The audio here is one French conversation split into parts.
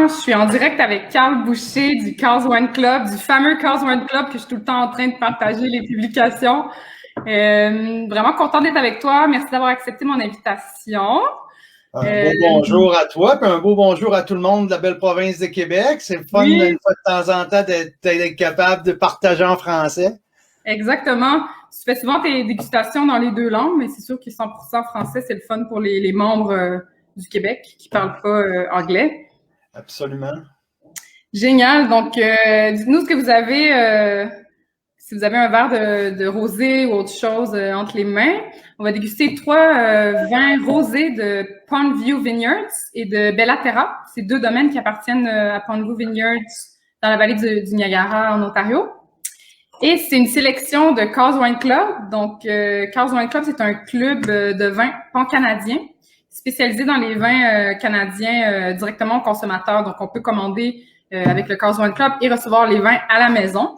présentement, je suis en direct avec Carl Boucher du Cars One Club, du fameux Cars One Club que je suis tout le temps en train de partager les publications. Vraiment contente d'être avec toi. Merci d'avoir accepté mon invitation. Un beau bonjour à toi, puis un beau bonjour à tout le monde de la belle province de Québec. C'est le fun, Oui. une fois de temps en temps, d'être capable de partager en français. Exactement. Tu fais souvent tes dégustations dans les deux langues, mais c'est sûr que 100% français, c'est le fun pour les membres du Québec qui parlent pas anglais. Absolument. Génial. Donc, dites-nous ce que vous avez, si vous avez un verre de rosé ou autre chose entre les mains. On va déguster 3 vins rosés de Pondview Vineyards et de Bellaterra. C'est 2 domaines qui appartiennent à Pondview Vineyards dans la vallée du Niagara en Ontario. Et c'est une sélection de Cars Wine Club. Donc, Cars Wine Club, c'est un club de vins pan-canadiens spécialisé dans les vins canadiens directement aux consommateurs. Donc, on peut commander avec le Cars Wine Club et recevoir les vins à la maison.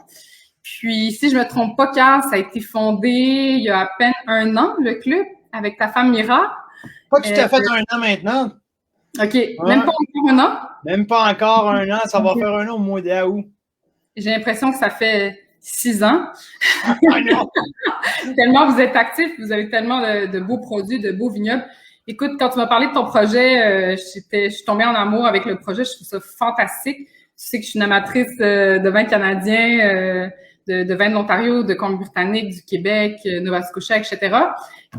Puis, si je me trompe pas, Carl, ça a été fondé il y a à peine 1 an, le club, avec ta femme Mira. Pas tout à fait 1 an maintenant. OK. Ouais. Même pas encore 1 an? Même pas encore 1 an. Ça va faire 1 an au mois d'août. J'ai l'impression que ça fait 6 ans. Tellement vous êtes actifs, vous avez tellement de beaux produits, de beaux vignobles. Écoute, quand tu m'as parlé de ton projet, je suis tombée en amour avec le projet. Je trouve ça fantastique. Tu sais que je suis une amatrice de vins canadiens, de vins de l'Ontario, de Colombie-Britannique, du Québec, Nova Scotia, etc.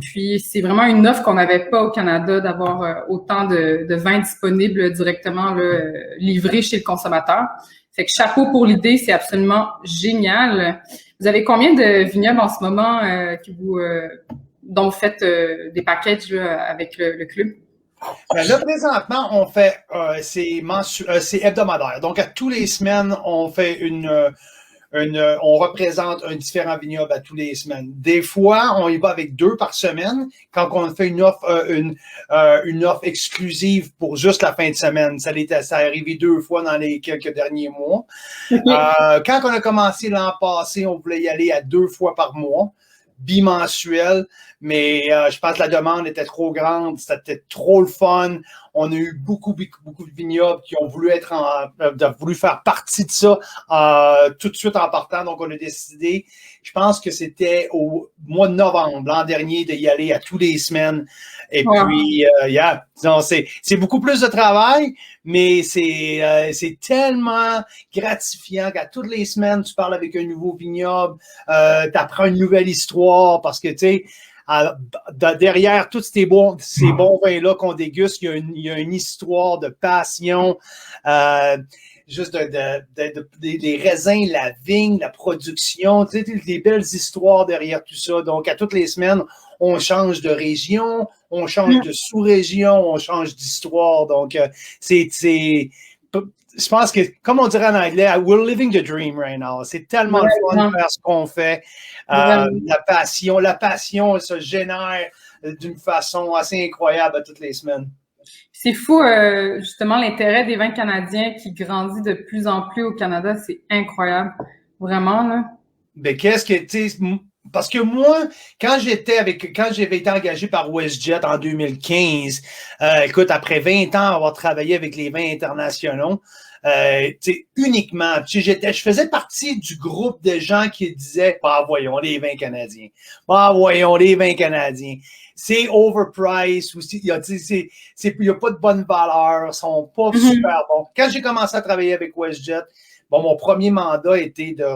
Puis, c'est vraiment une offre qu'on n'avait pas au Canada d'avoir autant de vins disponibles directement livrés chez le consommateur. Fait que chapeau pour l'idée, c'est absolument génial. Vous avez combien de vignobles en ce moment dont vous faites des packages avec le club? Là, présentement, on fait c'est hebdomadaire. Donc, à tous les semaines, on fait on représente un différent vignoble à tous les semaines. Des fois, on y va avec 2 par semaine quand on fait une offre exclusive pour juste la fin de semaine. Ça est arrivé 2 fois dans les quelques derniers mois. Okay. Quand on a commencé l'an passé, on voulait y aller à 2 fois par mois, bimensuel, mais je pense que la demande était trop grande, c'était trop le fun. On a eu beaucoup de vignobles qui ont voulu voulu faire partie de ça tout de suite en partant. Donc, on a décidé, je pense que c'était au mois de novembre l'an dernier, d'y aller à tous les semaines. Et puis, disons, c'est beaucoup plus de travail, mais c'est tellement gratifiant qu'à toutes les semames, tu parles avec un nouveau vignoble, tu apprends une nouvelle histoire parce que, tu sais, derrière tous ces bons vins-là qu'on déguste, il y a une histoire de passion, juste des raisins, la vigne, la production, tu sais, des belles histoires derrière tout ça. Donc, à toutes les semaines, on change de région, on change de sous-région, on change d'histoire. Donc, je pense que, comme on dirait en anglais, we're living the dream right now. C'est tellement le fun de faire ce qu'on fait. La passion se génère d'une façon assez incroyable à toutes les semaines. C'est fou, justement, l'intérêt des vins canadiens qui grandit de plus en plus au Canada. C'est incroyable. Vraiment, là. Ben, parce que moi, quand j'avais été engagé par WestJet en 2015, écoute, après 20 ans avoir travaillé avec les vins internationaux, uniquement, je faisais partie du groupe de gens qui disaient, voyons les vins canadiens, voyons les vins canadiens. C'est overpriced aussi, il y a pas de bonne valeur, ils sont pas super bons. Quand j'ai commencé à travailler avec WestJet, mon premier mandat était de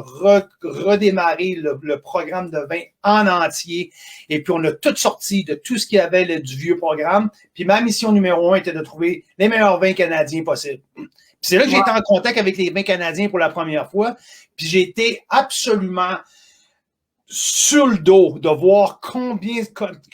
redémarrer le programme de vin en entier. Et puis, on a tout sorti de tout ce qu'il y avait du vieux programme. Puis, ma mission numéro 1 était de trouver les meilleurs vins canadiens possibles. Puis, c'est là que j'ai été en contact avec les vins canadiens pour la première fois. Puis, j'ai été absolument sur le dos de voir combien,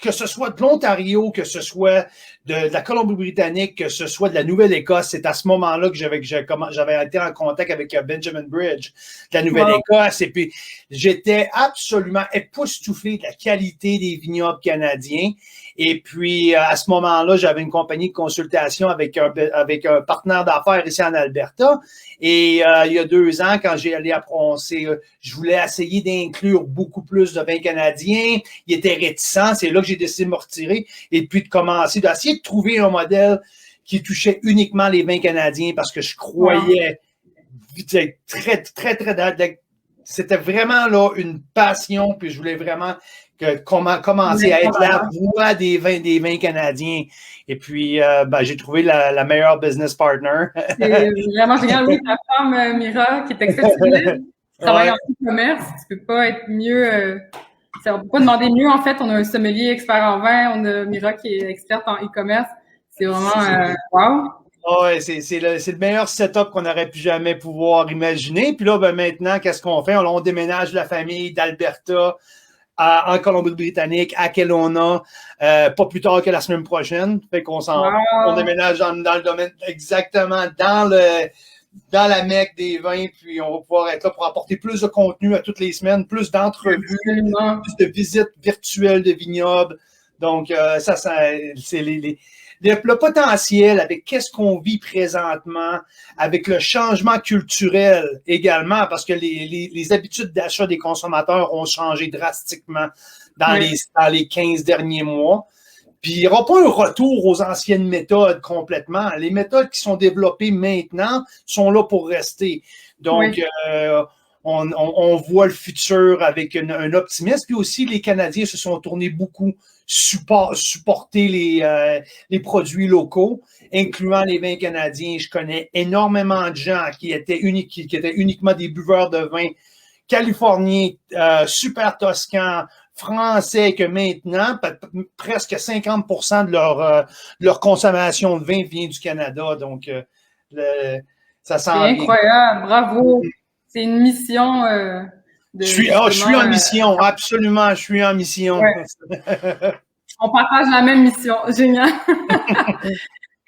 que ce soit de l'Ontario, que ce soit de la Colombie-Britannique, que ce soit de la Nouvelle-Écosse. C'est à ce moment-là que j'avais été en contact avec Benjamin Bridge de la Nouvelle-Écosse. Et puis, j'étais absolument époustouflé de la qualité des vignobles canadiens. Et puis, à ce moment-là, j'avais une compagnie de consultation avec un partenaire d'affaires ici en Alberta. Et il y a 2 ans, quand j'ai allé à Proncé, je voulais essayer d'inclure beaucoup plus de vins canadiens. Il était réticent. C'est là que j'ai décidé de me retirer et puis de commencer, d'essayer de trouver un modèle qui touchait uniquement les vins canadiens parce que je croyais très, très, très, c'était vraiment là une passion, puis je voulais vraiment commencer à être la voix des vins canadiens. Et puis, j'ai trouvé la meilleure business partner. C'est vraiment génial. Oui, ta femme, Mira, qui est exceptionnelle, qui travaille en e-commerce. Tu peux pas être mieux. On peut pas demander mieux, en fait. On a un sommelier expert en vin. On a Mira qui est experte en e-commerce. C'est vraiment wow. Ouais, c'est le meilleur setup qu'on aurait pu jamais pouvoir imaginer. Puis là, maintenant, qu'est-ce qu'on fait? On déménage la famille d'Alberta en Colombie-Britannique, à Kelowna, pas plus tard que la semaine prochaine. Fait qu'on on déménage dans le domaine, exactement dans la mecque des vins, puis on va pouvoir être là pour apporter plus de contenu à toutes les semaines, plus d'entrevues, plus de visites virtuelles de vignobles. Donc, c'est le potentiel avec qu'est-ce qu'on vit présentement, avec le changement culturel également, parce que les habitudes d'achat des consommateurs ont changé drastiquement dans les 15 derniers mois. Puis, il n'y aura pas un retour aux anciennes méthodes complètement. Les méthodes qui sont développées maintenant sont là pour rester. Donc, on voit le futur avec un optimisme. Puis aussi, les Canadiens se sont tournés beaucoup supporter les produits locaux, incluant les vins canadiens. Je connais énormément de gens qui étaient uniquement des buveurs de vin californiens, super toscans, français, que maintenant, presque 50% de leur consommation de vin vient du Canada. Donc, ça sent bien. C'est incroyable, bravo. C'est une mission. Je suis en mission, absolument, je suis en mission. Ouais. On partage la même mission, génial.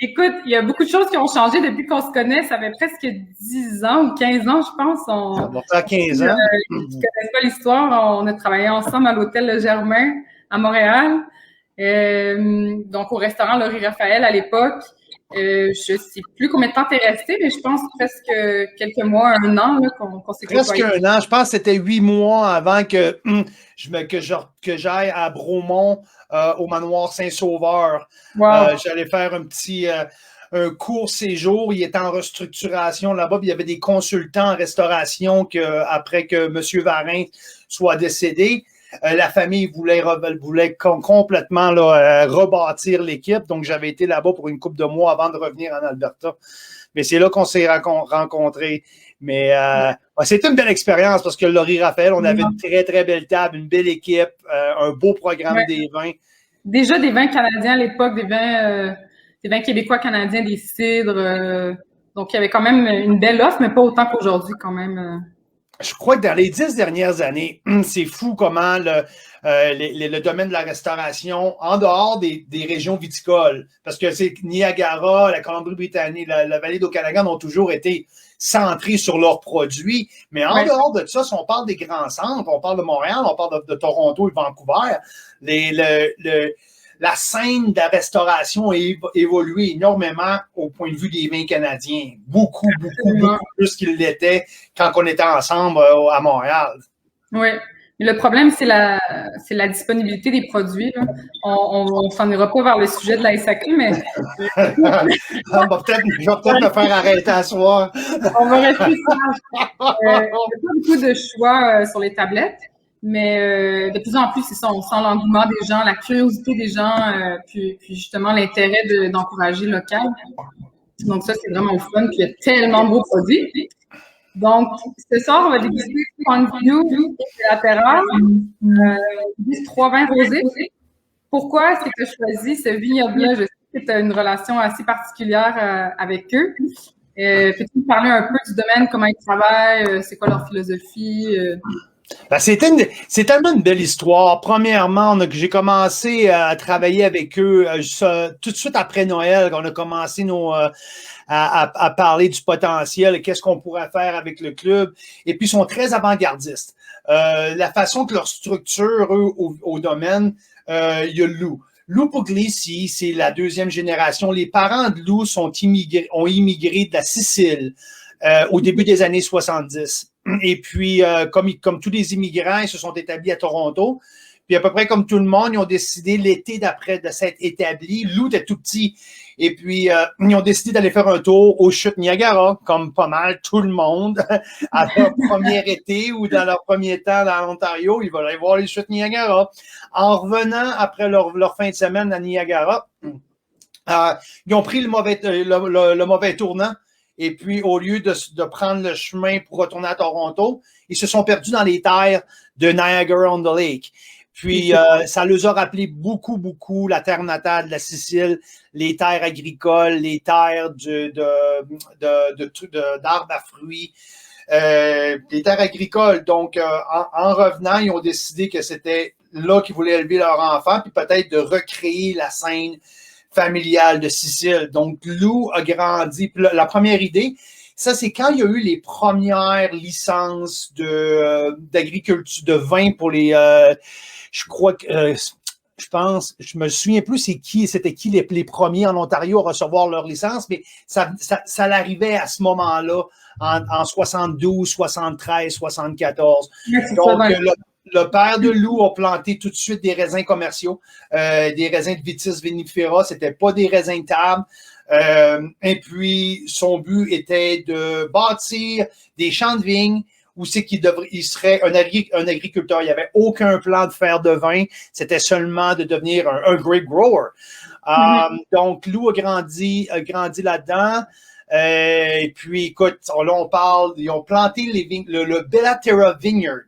Écoute, il y a beaucoup de choses qui ont changé depuis qu'on se connaît. Ça fait presque 10 ans ou 15 ans, je pense. Ça va faire 15 ans. Qui ne connaissent pas l'histoire, on a travaillé ensemble à l'hôtel Le Germain à Montréal. Donc, au restaurant Laurie Raphaël à l'époque. Je ne sais plus combien de temps t'es resté, mais je pense presque quelques mois, un an qu'on s'est côtoyé. Presque un an. Je pense que c'était 8 mois avant que j'aille à Bromont au manoir Saint-Sauveur. Wow. J'allais faire un court séjour. Il était en restructuration là-bas. Puis il y avait des consultants en restauration après que M. Varin soit décédé. La famille voulait complètement rebâtir l'équipe. Donc, j'avais été là-bas pour une couple de mois avant de revenir en Alberta. Mais c'est là qu'on s'est rencontrés. Mais c'était une belle expérience parce que Laurie Raphaël, on avait une très, très belle table, une belle équipe, un beau programme des vins. Déjà des vins canadiens à l'époque, des vins québécois canadiens, des cidres. Donc, il y avait quand même une belle offre, mais pas autant qu'aujourd'hui quand même. Je crois que dans les 10 dernières années, c'est fou comment le domaine de la restauration, en dehors des régions viticoles, parce que c'est Niagara, la Colombie-Britannique, la vallée d'Okanagan ont toujours été centrés sur leurs produits, mais en dehors de ça, si on parle des grands centres, on parle de Montréal, on parle de Toronto et Vancouver, la scène de la restauration a évolué énormément au point de vue des vins canadiens. Beaucoup plus qu'il l'était quand on était ensemble à Montréal. Oui. Le problème, c'est la disponibilité des produits. Là. On s'en ira pas vers le sujet de la SAQ, mais... je vais peut-être me faire arrêter à soir. On va rester sage. Il y a pas beaucoup de choix sur les tablettes. Mais de plus en plus, c'est ça, on sent l'engouement des gens, la curiosité des gens, puis justement l'intérêt d'encourager local. Donc ça, c'est vraiment le fun. Puis il y a tellement de beaux produits. Donc, ce soir, on va déguster Pondview et Latéral, 3 vins rosés. Pourquoi est-ce que tu as choisi ce vignoble-là? Je sais que tu as une relation assez particulière avec eux. Peux-tu nous parler un peu du domaine, comment ils travaillent, c'est quoi leur philosophie? C'est tellement une belle histoire. Premièrement, j'ai commencé à travailler avec eux tout de suite après Noël, on a commencé à parler du potentiel, qu'est-ce qu'on pourrait faire avec le club. Et puis, ils sont très avant-gardistes. La façon que leur structure, eux, au domaine, il y a Lou. Lou Puglisi, c'est la 2e génération. Les parents de Lou ont immigré de la Sicile au début des années 70. Et puis, comme tous les immigrants, ils se sont établis à Toronto. Puis à peu près comme tout le monde, ils ont décidé l'été d'après de s'être établis. Lou était tout petit. Et puis, ils ont décidé d'aller faire un tour aux chutes Niagara, comme pas mal tout le monde, à leur premier été ou dans leur premier temps dans l'Ontario. Ils veulent aller voir les chutes Niagara. En revenant après leur fin de semaine à Niagara, ils ont pris le mauvais tournant. Et puis, au lieu de prendre le chemin pour retourner à Toronto, ils se sont perdus dans les terres de Niagara-on-the-Lake. Puis, ça leur a rappelé beaucoup, beaucoup la terre natale de la Sicile, les terres agricoles, les terres d'arbres à fruits, les terres agricoles. Donc, en revenant, ils ont décidé que c'était là qu'ils voulaient élever leur enfant, puis peut-être de recréer la scène familiale de Sicile. Donc, Lou a grandi. Puis la première idée, ça, c'est quand il y a eu les premières licences d'agriculture, de vin pour les... je crois que... je me souviens plus c'était qui les premiers en Ontario à recevoir leur licence, mais ça l'arrivait à ce moment-là, en 72, 73, 74. Donc, le père de Lou a planté tout de suite des raisins commerciaux, des raisins de Vitis vinifera. C'était pas des raisins de table. Et puis, son but était de bâtir des champs de vignes où c'est il serait un agriculteur. Il n'y avait aucun plan de faire de vin. C'était seulement de devenir un grape grower. Donc, Lou a grandi là-dedans. Et puis, écoute, là, ils ont planté les vignes, le Bellaterra Vineyard.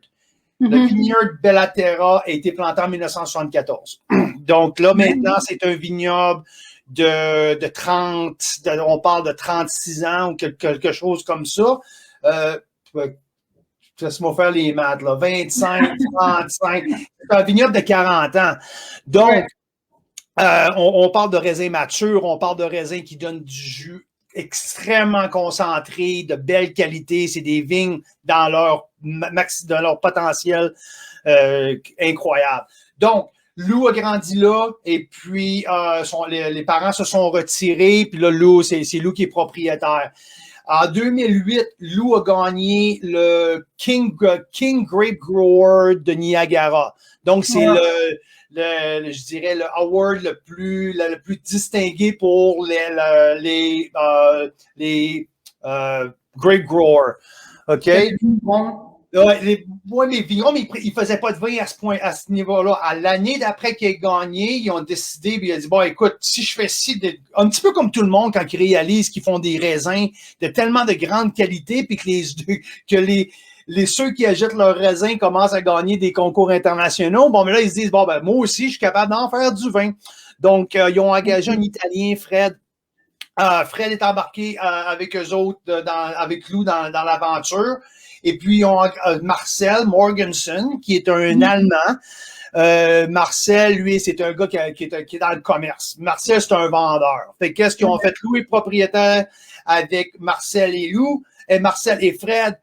Le Vineyard Bellaterra a été planté en 1974. Donc là, maintenant, c'est un vignoble de 30, on parle de 36 ans ou quelque chose comme ça. Laisse-moi faire les maths, là. 25, 35. C'est un vignoble de 40 ans. Donc, on parle de raisins matures, on parle de raisins qui donnent du jus extrêmement concentré, de belle qualité. C'est des vignes dans leur potentiel incroyable. Donc, Lou a grandi là et puis les parents se sont retirés. Puis là, Lou, c'est Lou qui est propriétaire. En 2008, Lou a gagné le King Grape Grower de Niagara. Donc, c'est je dirais, le award le plus distingué pour les grape growers. OK? Les vignerons, mais ils ne faisaient pas de vin à ce niveau-là. À l'année d'après qu'il ait gagné, ils ont décidé, puis il a dit, bon, écoute, si je fais un petit peu comme tout le monde quand ils réalisent qu'ils font des raisins de tellement de grande qualité, puis que ceux qui achètent leurs raisins commencent à gagner des concours internationaux. Bon, mais là, ils se disent, bon, ben, moi aussi, je suis capable d'en faire du vin. Donc, ils ont engagé un Italien, Fred. Fred est embarqué avec eux autres, avec Lou dans l'aventure. Et puis, ils ont Marcel Morgensen, qui est un Allemand. Marcel, lui, c'est un gars qui est dans le commerce. Marcel, c'est un vendeur. Fait qu'est-ce qu'ils ont fait? Lou est propriétaire avec Marcel et Lou, et Marcel et Fred.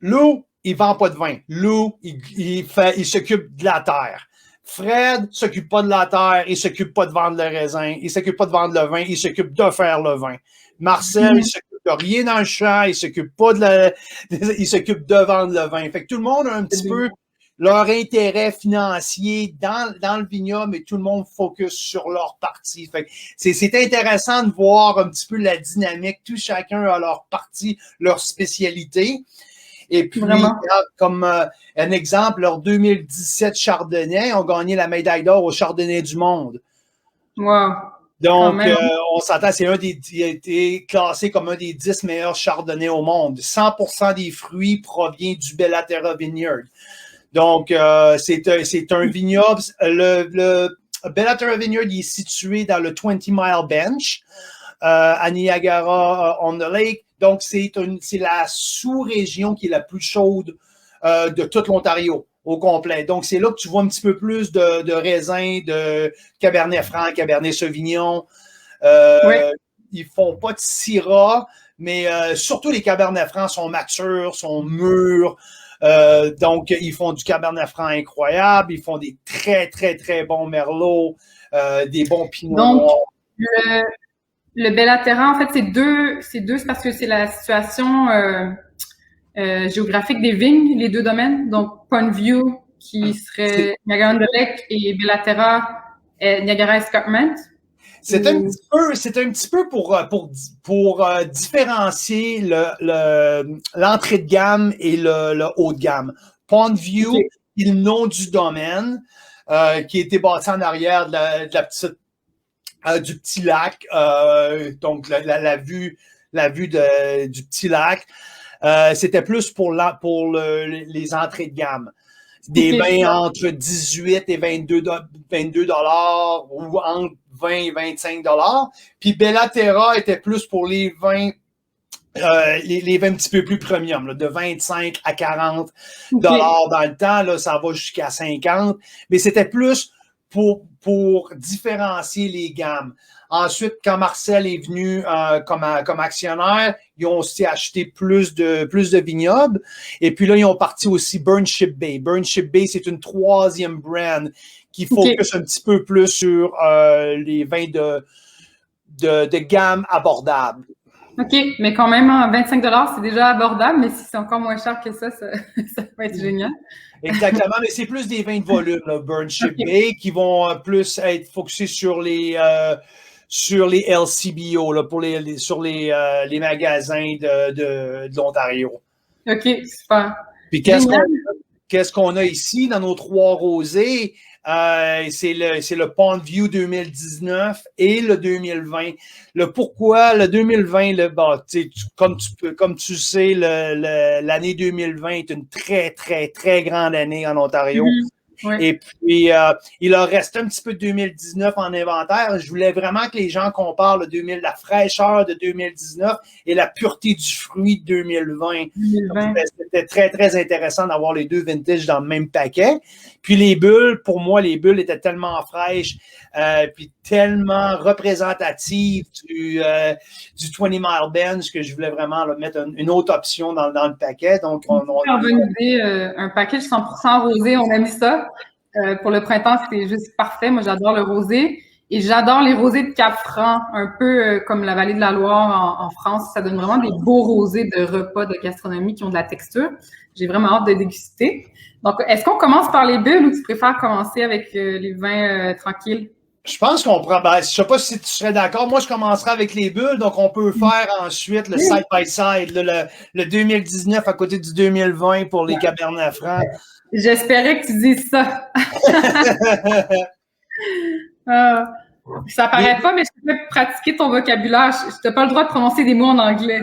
Lou, il vend pas de vin. Lou, il s'occupe de la terre. Fred s'occupe pas de la terre, il s'occupe pas de vendre le raisin, il s'occupe pas de vendre le vin, il s'occupe de faire le vin. Marcel, il s'occupe de rien dans le champ, il s'occupe pas il s'occupe de vendre le vin. Fait que tout le monde a un petit peu leur intérêt financier dans le vignoble, mais tout le monde focus sur leur partie. Fait que c'est intéressant de voir un petit peu la dynamique. Tout chacun a leur partie, leur spécialité. Et puis, comme un exemple, leur 2017 Chardonnay ont gagné la médaille d'or au Chardonnay du monde. Wow. Donc, on s'entend, il a été classé comme un des 10 meilleurs Chardonnays au monde. 100% des fruits provient du Bellaterra Vineyard. Donc, c'est un vignoble. Le Bellaterra Vineyard est situé dans le 20 Mile Bench à Niagara-on-the-Lake. Donc, c'est la sous-région qui est la plus chaude de toute l'Ontario au complet. Donc, c'est là que tu vois un petit peu plus de raisins, de Cabernet Franc, Cabernet Sauvignon. Ils font pas de Syrah, mais surtout les Cabernet Franc sont matures, sont mûrs. Donc, ils font du Cabernet Franc incroyable. Ils font des très, très, très bons Merlots, des bons Pinot Noirs. Le Bellaterra, en fait, c'est parce que c'est la situation géographique des vignes, les deux domaines. Donc, Pondview, qui serait Niagara on the Lake et Bellaterra, Niagara Escarpment. C'est un petit peu pour différencier l'entrée de gamme et le haut de gamme. Pondview est le nom du domaine qui a été bâti en arrière de la petite du petit lac, donc la vue du petit lac. C'était plus pour les entrées de gamme. Des vins entre 18 et 22 dollars ou entre 20 et 25 dollars. Puis Bellaterra était plus pour les vins les vins un petit peu plus premium, là, de 25 à 40 dollars dans le temps. Là, ça va jusqu'à 50. Mais c'était plus pour différencier les gammes. Ensuite, quand Marcel est venu comme actionnaire, ils ont aussi acheté plus de vignobles. Et puis là, ils ont parti aussi Burnship Bay. Burnship Bay, c'est une troisième brand qui focus un petit peu plus sur les vins de gamme abordable. OK, mais quand même, 25 $, c'est déjà abordable, mais si c'est encore moins cher que ça va être génial. Exactement, mais c'est plus des vins de volume, là, Burnship Bay, qui vont plus être focusés sur les LCBO, là, sur les magasins de l'Ontario. OK, super. Puis qu'est-ce qu'on a ici dans nos trois rosés? C'est le Pondview 2019 et le 2020. Le pourquoi, le 2020, comme tu sais, l'année 2020 est une très, très, très grande année en Ontario. Oui. Et puis, il leur reste un petit peu de 2019 en inventaire. Je voulais vraiment que les gens comparent la fraîcheur de 2019 et la pureté du fruit de 2020. C'était très, très intéressant d'avoir les deux vintages dans le même paquet. Puis les bulles, pour moi, les bulles étaient tellement fraîches puis tellement représentatives du 20 Mile Bench que je voulais vraiment là, mettre une autre option dans le paquet. Donc, on organisé un package 100% rosé, on a mis ça. Pour le printemps, c'était juste parfait. Moi, j'adore le rosé. Et j'adore les rosés de Cap-Franc, un peu comme la vallée de la Loire en France. Ça donne vraiment des beaux rosés de repas de gastronomie qui ont de la texture. J'ai vraiment hâte de déguster. Donc, est-ce qu'on commence par les bulles ou tu préfères commencer avec les vins tranquilles? Je pense qu'on prend. Je sais pas si tu serais d'accord. Moi, je commencerai avec les bulles. Donc, on peut faire ensuite le side-by-side, le 2019 à côté du 2020 pour les Cabernet Franc. J'espérais que tu dises ça. Ça paraît pas, mais je peux pratiquer ton vocabulaire. Je n'ai pas le droit de prononcer des mots en anglais.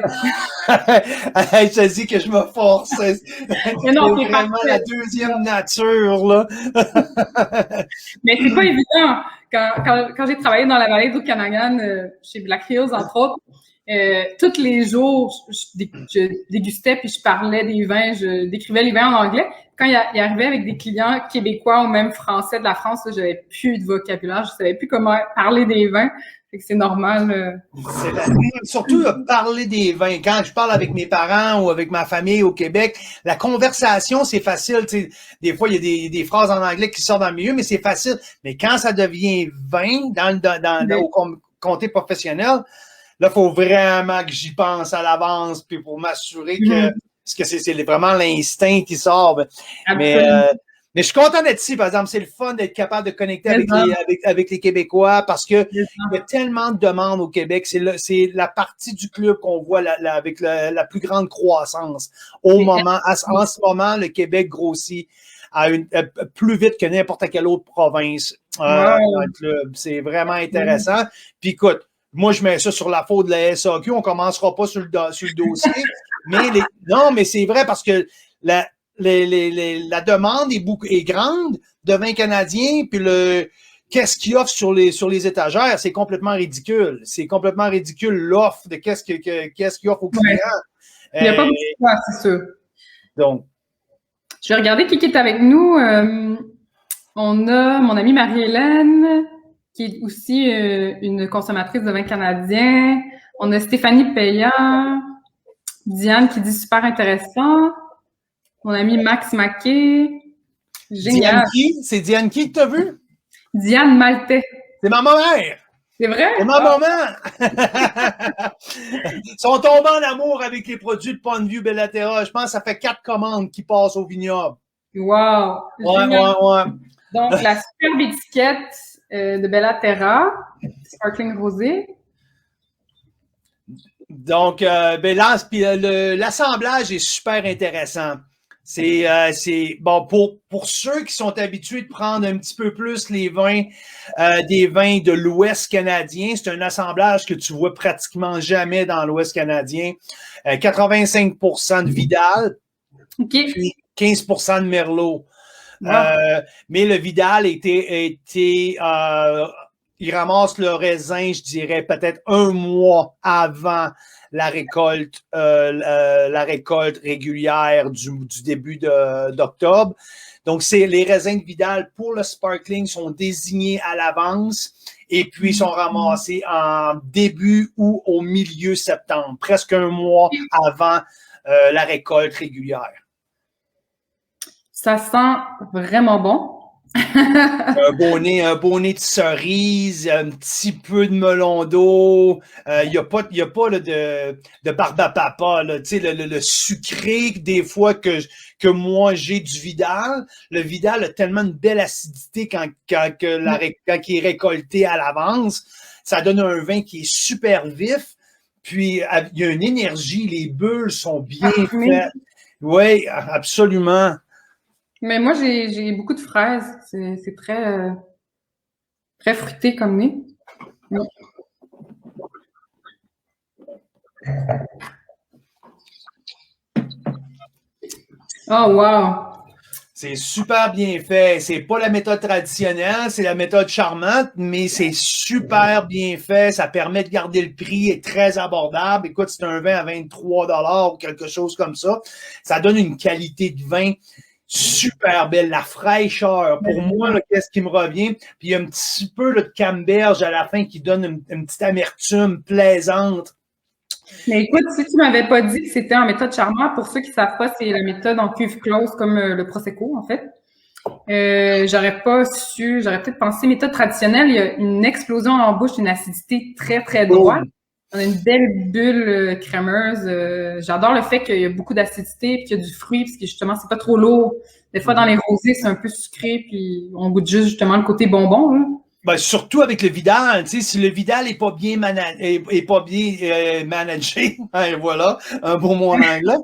Je te dis que je me force. Mais non, c'est vraiment la deuxième nature, là. Mais c'est pas évident. Quand j'ai travaillé dans la vallée d'Okanagan, chez Black Hills, entre autres, tous les jours, je dégustais puis je parlais des vins, je décrivais les vins en anglais. Quand il arrivait avec des clients québécois ou même français de la France, j'avais plus de vocabulaire, je savais plus comment parler des vins. Fait que c'est normal. Surtout parler des vins. Quand je parle avec mes parents ou avec ma famille au Québec, la conversation, c'est facile. T'sais, des fois, il y a des phrases en anglais qui sortent dans le milieu, mais c'est facile. Mais quand ça devient vin au comté professionnel, là, il faut vraiment que j'y pense à l'avance puis pour m'assurer que parce que c'est vraiment l'instinct qui sort. Mais je suis content d'être ici, par exemple. C'est le fun d'être capable de connecter avec les Québécois parce que il y a tellement de demandes au Québec. C'est la partie du club qu'on voit avec la plus grande croissance. En ce moment, le Québec grossit plus vite que n'importe quelle autre province dans le club. C'est vraiment intéressant. Puis écoute, moi, je mets ça sur la faute de la SAQ. On ne commencera pas sur le dossier. Mais c'est vrai parce que la demande est grande de vins canadiens, puis qu'est-ce qu'ils offrent sur les étagères, c'est complètement ridicule. C'est complètement ridicule l'offre de qu'est-ce qu'ils offrent aux clients. Il n'y a pas beaucoup de choix, c'est sûr. Donc. Je vais regarder qui est avec nous. On a mon amie Marie-Hélène, qui est aussi une consommatrice de vin canadien. On a Stéphanie Payan, Diane qui dit super intéressant. Mon ami Max Maquet. Génial. C'est Diane qui que t'as vu? Diane Maltais. C'est ma mère! C'est vrai? C'est ma maman! Ils sont tombés en amour avec les produits de Pondview Bellaterra. Je pense que ça fait 4 commandes qui passent au vignoble. Wow! Ouais, Génial. ouais. Donc, la superbe étiquette de Bella Terra, Sparkling Rosé. Donc, ben là, puis, l'assemblage est super intéressant. C'est bon pour ceux qui sont habitués de prendre un petit peu plus les vins des vins de l'Ouest canadien. C'est un assemblage que tu vois pratiquement jamais dans l'Ouest canadien. 85% de Vidal, OK. puis 15% de Merlot. Wow. Mais le Vidal il ramasse le raisin, je dirais, peut-être un mois avant la récolte régulière du début d'octobre. Donc, les raisins de Vidal pour le sparkling sont désignés à l'avance et puis sont ramassés en début ou au milieu septembre, presque un mois avant la récolte régulière. Ça sent vraiment bon. Un beau nez de cerise, un petit peu de melon d'eau. Il n'y a pas là, de barbe à papa, là, le sucré des fois que moi j'ai du Vidal. Le Vidal a tellement une belle acidité quand il est récolté à l'avance. Ça donne un vin qui est super vif. Puis il y a une énergie, les bulles sont bien faites. Oui, absolument. Mais moi, j'ai beaucoup de fraises. C'est très, très fruité comme nez. Oui. Oh, wow! C'est super bien fait. C'est pas la méthode traditionnelle, c'est la méthode charmante, mais c'est super bien fait. Ça permet de garder le prix, est très abordable. Écoute, c'est un vin à 23 $ ou quelque chose comme ça. Ça donne une qualité de vin super belle. La fraîcheur, pour moi, là, qu'est-ce qui me revient? Puis il y a un petit peu là, de camberge à la fin qui donne une petite amertume plaisante. Mais écoute, si tu m'avais pas dit que c'était en méthode charmante, pour ceux qui savent pas, c'est la méthode en cuve close comme le Prosecco, en fait. J'aurais peut-être pensé méthode traditionnelle, il y a une explosion en bouche, une acidité très, très droite. On a une belle bulle crémeuse. J'adore le fait qu'il y a beaucoup d'acidité puis qu'il y a du fruit, parce que justement, c'est pas trop lourd. Des fois, dans les rosés, c'est un peu sucré, puis on goûte juste justement le côté bonbon, là. Ben, surtout avec le Vidal, tu sais, si le Vidal est pas bien managé, voilà, un beau mot en anglais.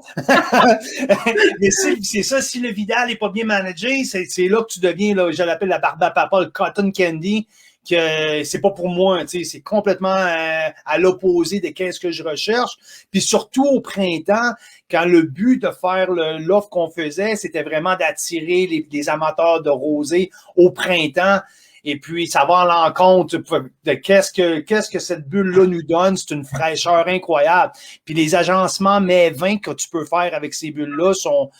Mais c'est ça, si le Vidal est pas bien managé, c'est là que tu deviens, là, je l'appelle la barbe à papa, le cotton candy, que c'est pas pour moi, tu sais, c'est complètement à l'opposé de qu'est-ce que je recherche. Puis surtout au printemps, quand le but de faire l'offre qu'on faisait, c'était vraiment d'attirer les amateurs de rosé au printemps. Et puis, ça va à l'encontre de qu'est-ce que cette bulle-là nous donne. C'est une fraîcheur incroyable. Puis les agencements mets 20 que tu peux faire avec ces bulles-là sont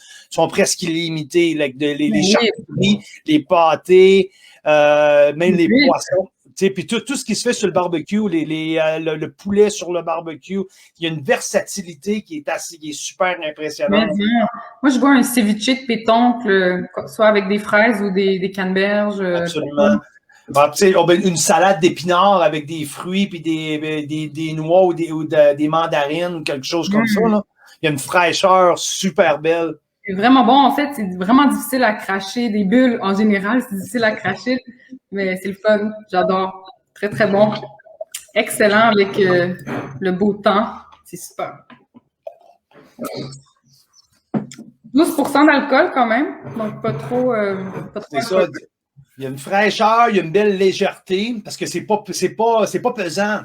presque illimités. Les charcuteries, les pâtés, même les poissons. Puis tout ce qui se fait sur le barbecue, le poulet sur le barbecue, il y a une versatilité qui est super impressionnante. Moi, je vois un ceviche de pétoncle, soit avec des fraises ou des canneberges. Absolument. Bon, une salade d'épinards avec des fruits puis des noix ou des mandarines, quelque chose comme ça. Là. Il y a une fraîcheur super belle. C'est vraiment bon. En fait, c'est vraiment difficile à cracher. Des bulles, en général, c'est difficile à cracher, mais c'est le fun. J'adore. Très, très bon. Excellent avec le beau temps. C'est super. 12% d'alcool quand même. Donc, pas trop. C'est ça. Il y a une fraîcheur, il y a une belle légèreté, parce que c'est pas pesant.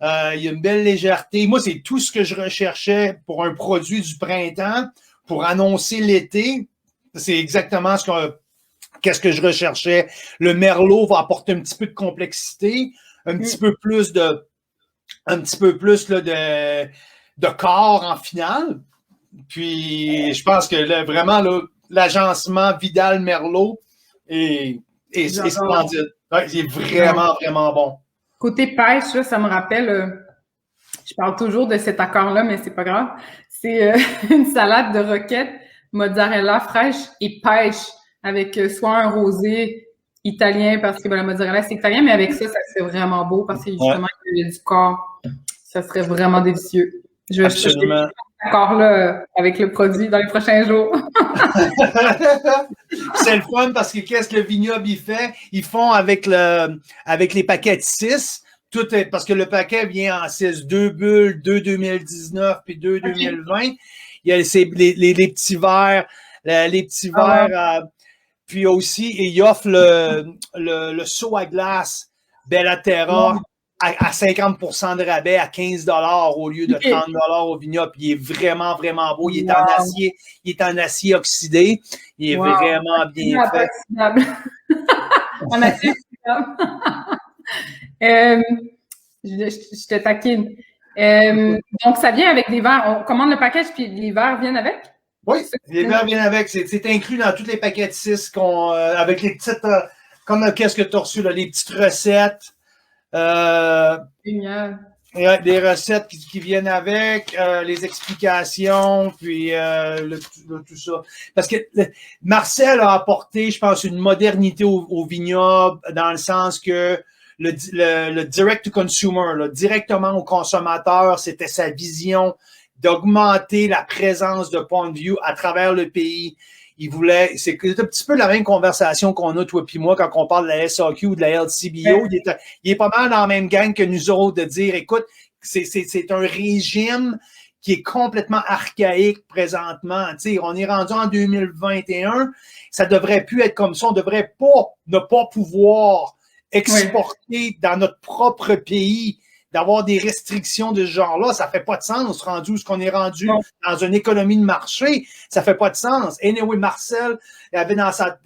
Il y a une belle légèreté. Moi, c'est tout ce que je recherchais pour un produit du printemps, pour annoncer l'été. C'est exactement qu'est-ce que je recherchais. Le Merlot va apporter un petit peu de complexité, un petit peu plus là, de corps en finale. Puis, je pense que là, vraiment, là, l'agencement Vidal-Merlot est splendide. Ouais, il est vraiment, vraiment bon. Côté pêche, là, ça me rappelle, je parle toujours de cet accord-là, mais c'est pas grave. C'est une salade de roquette, mozzarella fraîche et pêche avec soit un rosé italien parce que la mozzarella c'est italien, mais avec ça serait vraiment beau parce que justement il y a du corps. Ça serait vraiment délicieux. Je vais cet accord-là avec le produit dans les prochains jours. C'est le fun parce que qu'est-ce que le vignoble il fait? Ils font avec les paquets de 6. Parce que le paquet vient en 6, 2 bulles, 2 2019 puis 2 2020. Il y a les petits verres, puis aussi, il offre le seau à glace Bellaterra à 50% de rabais à 15 $ au lieu de 30 $ au vignoble. Il est vraiment, vraiment beau. Il est en acier oxydé. Il est vraiment bien fait. En acier oxydable. Je te taquine. Donc, ça vient avec des verres. On commande le package, puis les verres viennent avec? Oui, les verres viennent avec. C'est inclus dans tous les paquets de 6 avec les petites... comme qu'est-ce que tu as reçu, là, les petites recettes. Génial. Des recettes qui viennent avec, les explications, puis tout ça. Parce que Marcel a apporté, je pense, une modernité au vignoble dans le sens que le direct to consumer, là, directement au consommateur, c'était sa vision d'augmenter la présence de Point de Vue à travers le pays. Il voulait, c'est un petit peu la même conversation qu'on a, toi puis moi, quand on parle de la SAQ ou de la LCBO. Il est pas mal dans la même gang que nous autres de dire, écoute, c'est un régime qui est complètement archaïque présentement. Tu sais, on est rendu en 2021, ça devrait plus être comme ça. On devrait ne pas pouvoir exporter dans notre propre pays, d'avoir des restrictions de ce genre-là, ça fait pas de sens, rendu où qu'on est rendu dans une économie de marché, ça fait pas de sens. Anyway, Marcel avait sa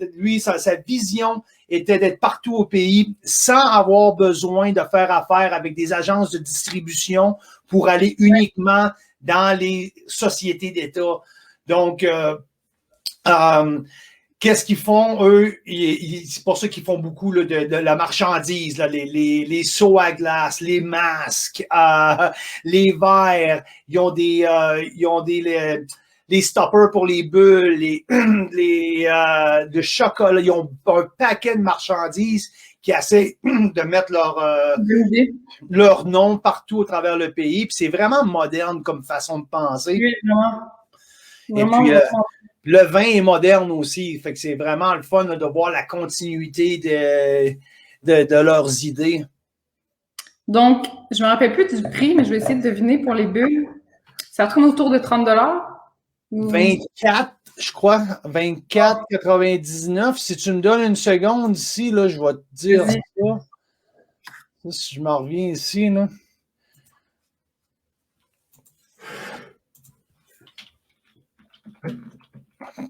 vision était d'être partout au pays sans avoir besoin de faire affaire avec des agences de distribution pour aller uniquement dans les sociétés d'État. Donc, qu'est-ce qu'ils font, eux? C'est pour ça qu'ils font beaucoup là, de la marchandise, là, les seaux à glace, les masques, les verres. Ils ont les stoppers pour les bulles, de chocolat. Ils ont un paquet de marchandises qui essaient de mettre leur nom partout à travers le pays. Puis c'est vraiment moderne comme façon de penser. Oui, vraiment. Et puis, le vin est moderne aussi, fait que c'est vraiment le fun là, de voir la continuité de leurs idées. Donc, je ne me rappelle plus du prix, mais je vais essayer de deviner pour les bulles. Ça tourne autour de 30 $? 24, je crois, 24,99. Si tu me donnes une seconde ici, là, je vais te dire ça. Si je m'en reviens ici, là.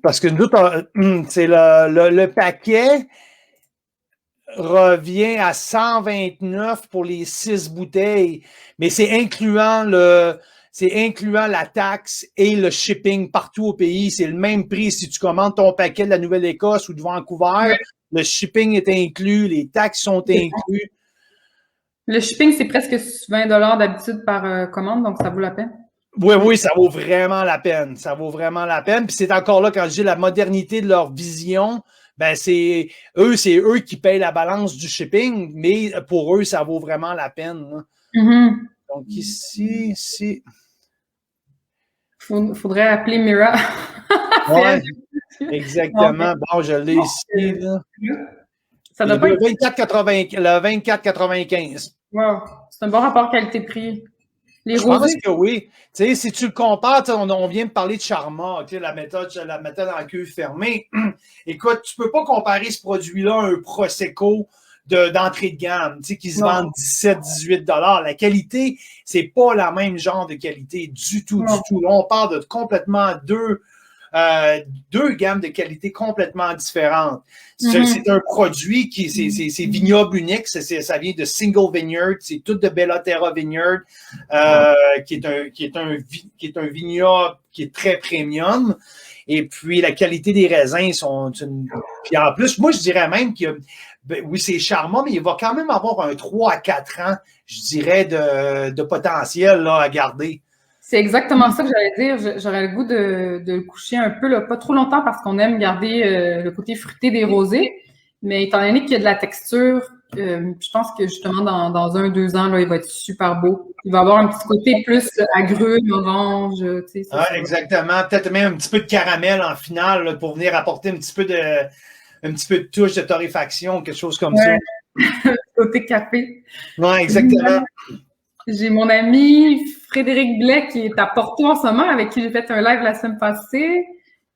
Parce que nous, c'est le paquet revient à 129 pour les 6 bouteilles, mais c'est incluant la taxe et le shipping partout au pays. C'est le même prix si tu commandes ton paquet de la Nouvelle-Écosse ou de Vancouver. Le shipping est inclus, les taxes sont inclus. Le shipping, c'est presque 20 $ d'habitude par commande, donc ça vaut la peine. Oui, ça vaut vraiment la peine. Ça vaut vraiment la peine. Puis c'est encore là, quand je dis la modernité de leur vision, ben c'est eux qui payent la balance du shipping, mais pour eux, ça vaut vraiment la peine. Donc ici. Faudrait appeler Mira. Oui, exactement. Bon, je l'ai ici. Là. Ça doit pas être... Le 24,95. Wow. C'est un bon rapport qualité-prix. Je pense que oui. Tu sais, si tu le compares, on vient de parler de Charma, la méthode en queue fermée. Écoute, tu peux pas comparer ce produit-là à un Prosecco d'entrée de gamme, qui se vend 17-18 $. La qualité, c'est pas la même genre de qualité du tout. Là, on parle de complètement deux gammes de qualité complètement différentes. C'est un produit c'est vignoble unique, ça vient de Single Vineyard, c'est tout de Bellaterra Vineyard, qui est un vignoble qui est très premium. Et puis la qualité des raisins puis en plus, moi je dirais même que oui, c'est charmant, mais il va quand même avoir un 3 à 4 ans, je dirais, de potentiel là, à garder. C'est exactement ça que j'allais dire. J'aurais le goût de le coucher un peu, là, pas trop longtemps parce qu'on aime garder le côté fruité des rosés. Mais étant donné qu'il y a de la texture, Je pense que justement, dans 1-2 ans, là, il va être super beau. Il va avoir un petit côté plus agrumes, orange, tu sais. Exactement. Peut-être même un petit peu de caramel en finale là, pour venir apporter un petit peu de touche de torréfaction, quelque chose comme ça. Côté café. Oui, exactement. J'ai mon ami Frédéric Blais qui est à Porto en ce moment, avec qui j'ai fait un live la semaine passée.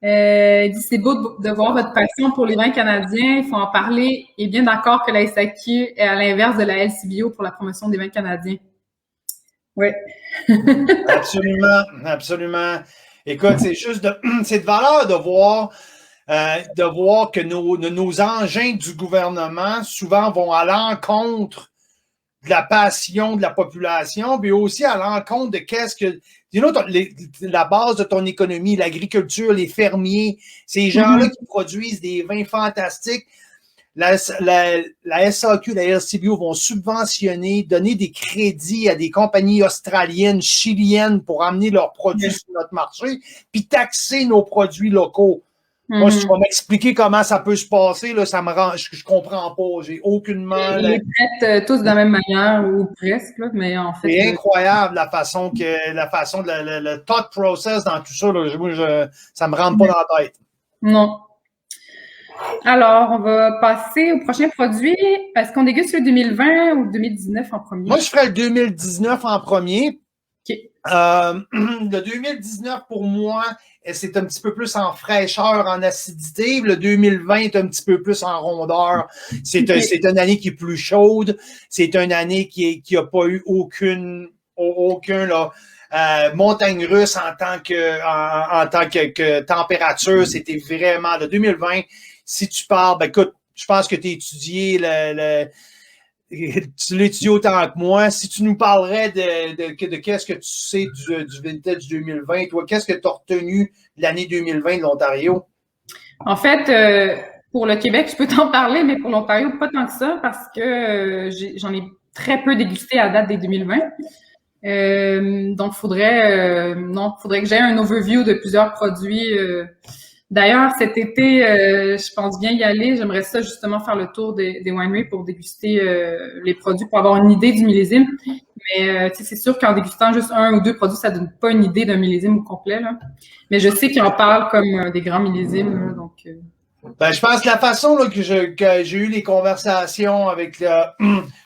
Il dit c'est beau de voir votre passion pour les vins canadiens. Il faut en parler. Il est bien d'accord que la SAQ est à l'inverse de la LCBO pour la promotion des vins canadiens. Oui. Absolument, absolument. Écoute, c'est de valeur de voir que nos engins du gouvernement souvent vont à l'encontre de la passion de la population, mais aussi à l'encontre de qu'est-ce que la base de ton économie, l'agriculture, les fermiers, ces gens-là qui produisent des vins fantastiques. La SAQ, la LCBO vont subventionner, donner des crédits à des compagnies australiennes, chiliennes pour amener leurs produits sur notre marché, puis taxer nos produits locaux. Moi, si tu vas m'expliquer comment ça peut se passer, là, ça me rend, je comprends pas. J'ai aucunement. Ils les traitent tous de la même manière, ou presque, là, mais en fait. C'est incroyable la façon de le thought process dans tout ça. Là, ça me rentre pas dans la tête. Non. Alors, on va passer au prochain produit. Est-ce qu'on déguste le 2020 ou le 2019 en premier? Moi, je ferais le 2019 en premier. OK. Le 2019, pour moi, c'est un petit peu plus en fraîcheur, en acidité. Le 2020 est un petit peu plus en rondeur. C'est une année qui est plus chaude. C'est une année qui a pas eu aucun montagne russe en tant que température. C'était vraiment le 2020. Si tu parles, ben écoute, je pense que tu as étudié tu l'étudies autant que moi. Si tu nous parlerais de qu'est-ce que tu sais du vintage 2020, toi, qu'est-ce que tu as retenu de l'année 2020 de l'Ontario? En fait, pour le Québec, je peux t'en parler, mais pour l'Ontario, pas tant que ça, parce que j'en ai très peu dégusté à date des 2020. Donc, faudrait que j'aie un overview de plusieurs produits. D'ailleurs, cet été, je pense bien y aller. J'aimerais ça justement faire le tour des wineries pour déguster les produits, pour avoir une idée du millésime. Mais c'est sûr qu'en dégustant juste 1 ou 2 produits, ça donne pas une idée d'un millésime au complet, là. Mais je sais qu'ils en parlent comme des grands millésimes, là, donc. Ben, je pense que la façon là, que j'ai eu les conversations avec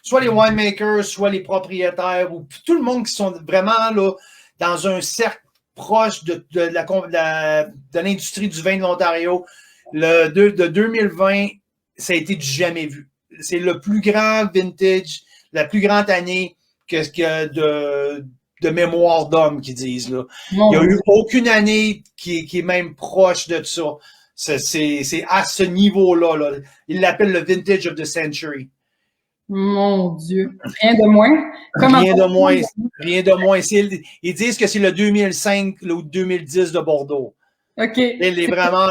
soit les winemakers, soit les propriétaires, ou tout le monde qui sont vraiment là dans un cercle proche de l'industrie du vin de l'Ontario, de 2020, ça a été du jamais vu. C'est le plus grand vintage, la plus grande année de mémoire d'homme qu'ils disent. Là. Il n'y a eu aucune année qui est même proche de ça. C'est à ce niveau-là. Là. Ils l'appellent le vintage of the century. Mon Dieu. Rien de moins. Rien de moins. Rien de moins. Ils disent que c'est le 2005 ou 2010 de Bordeaux. OK. Il est vraiment.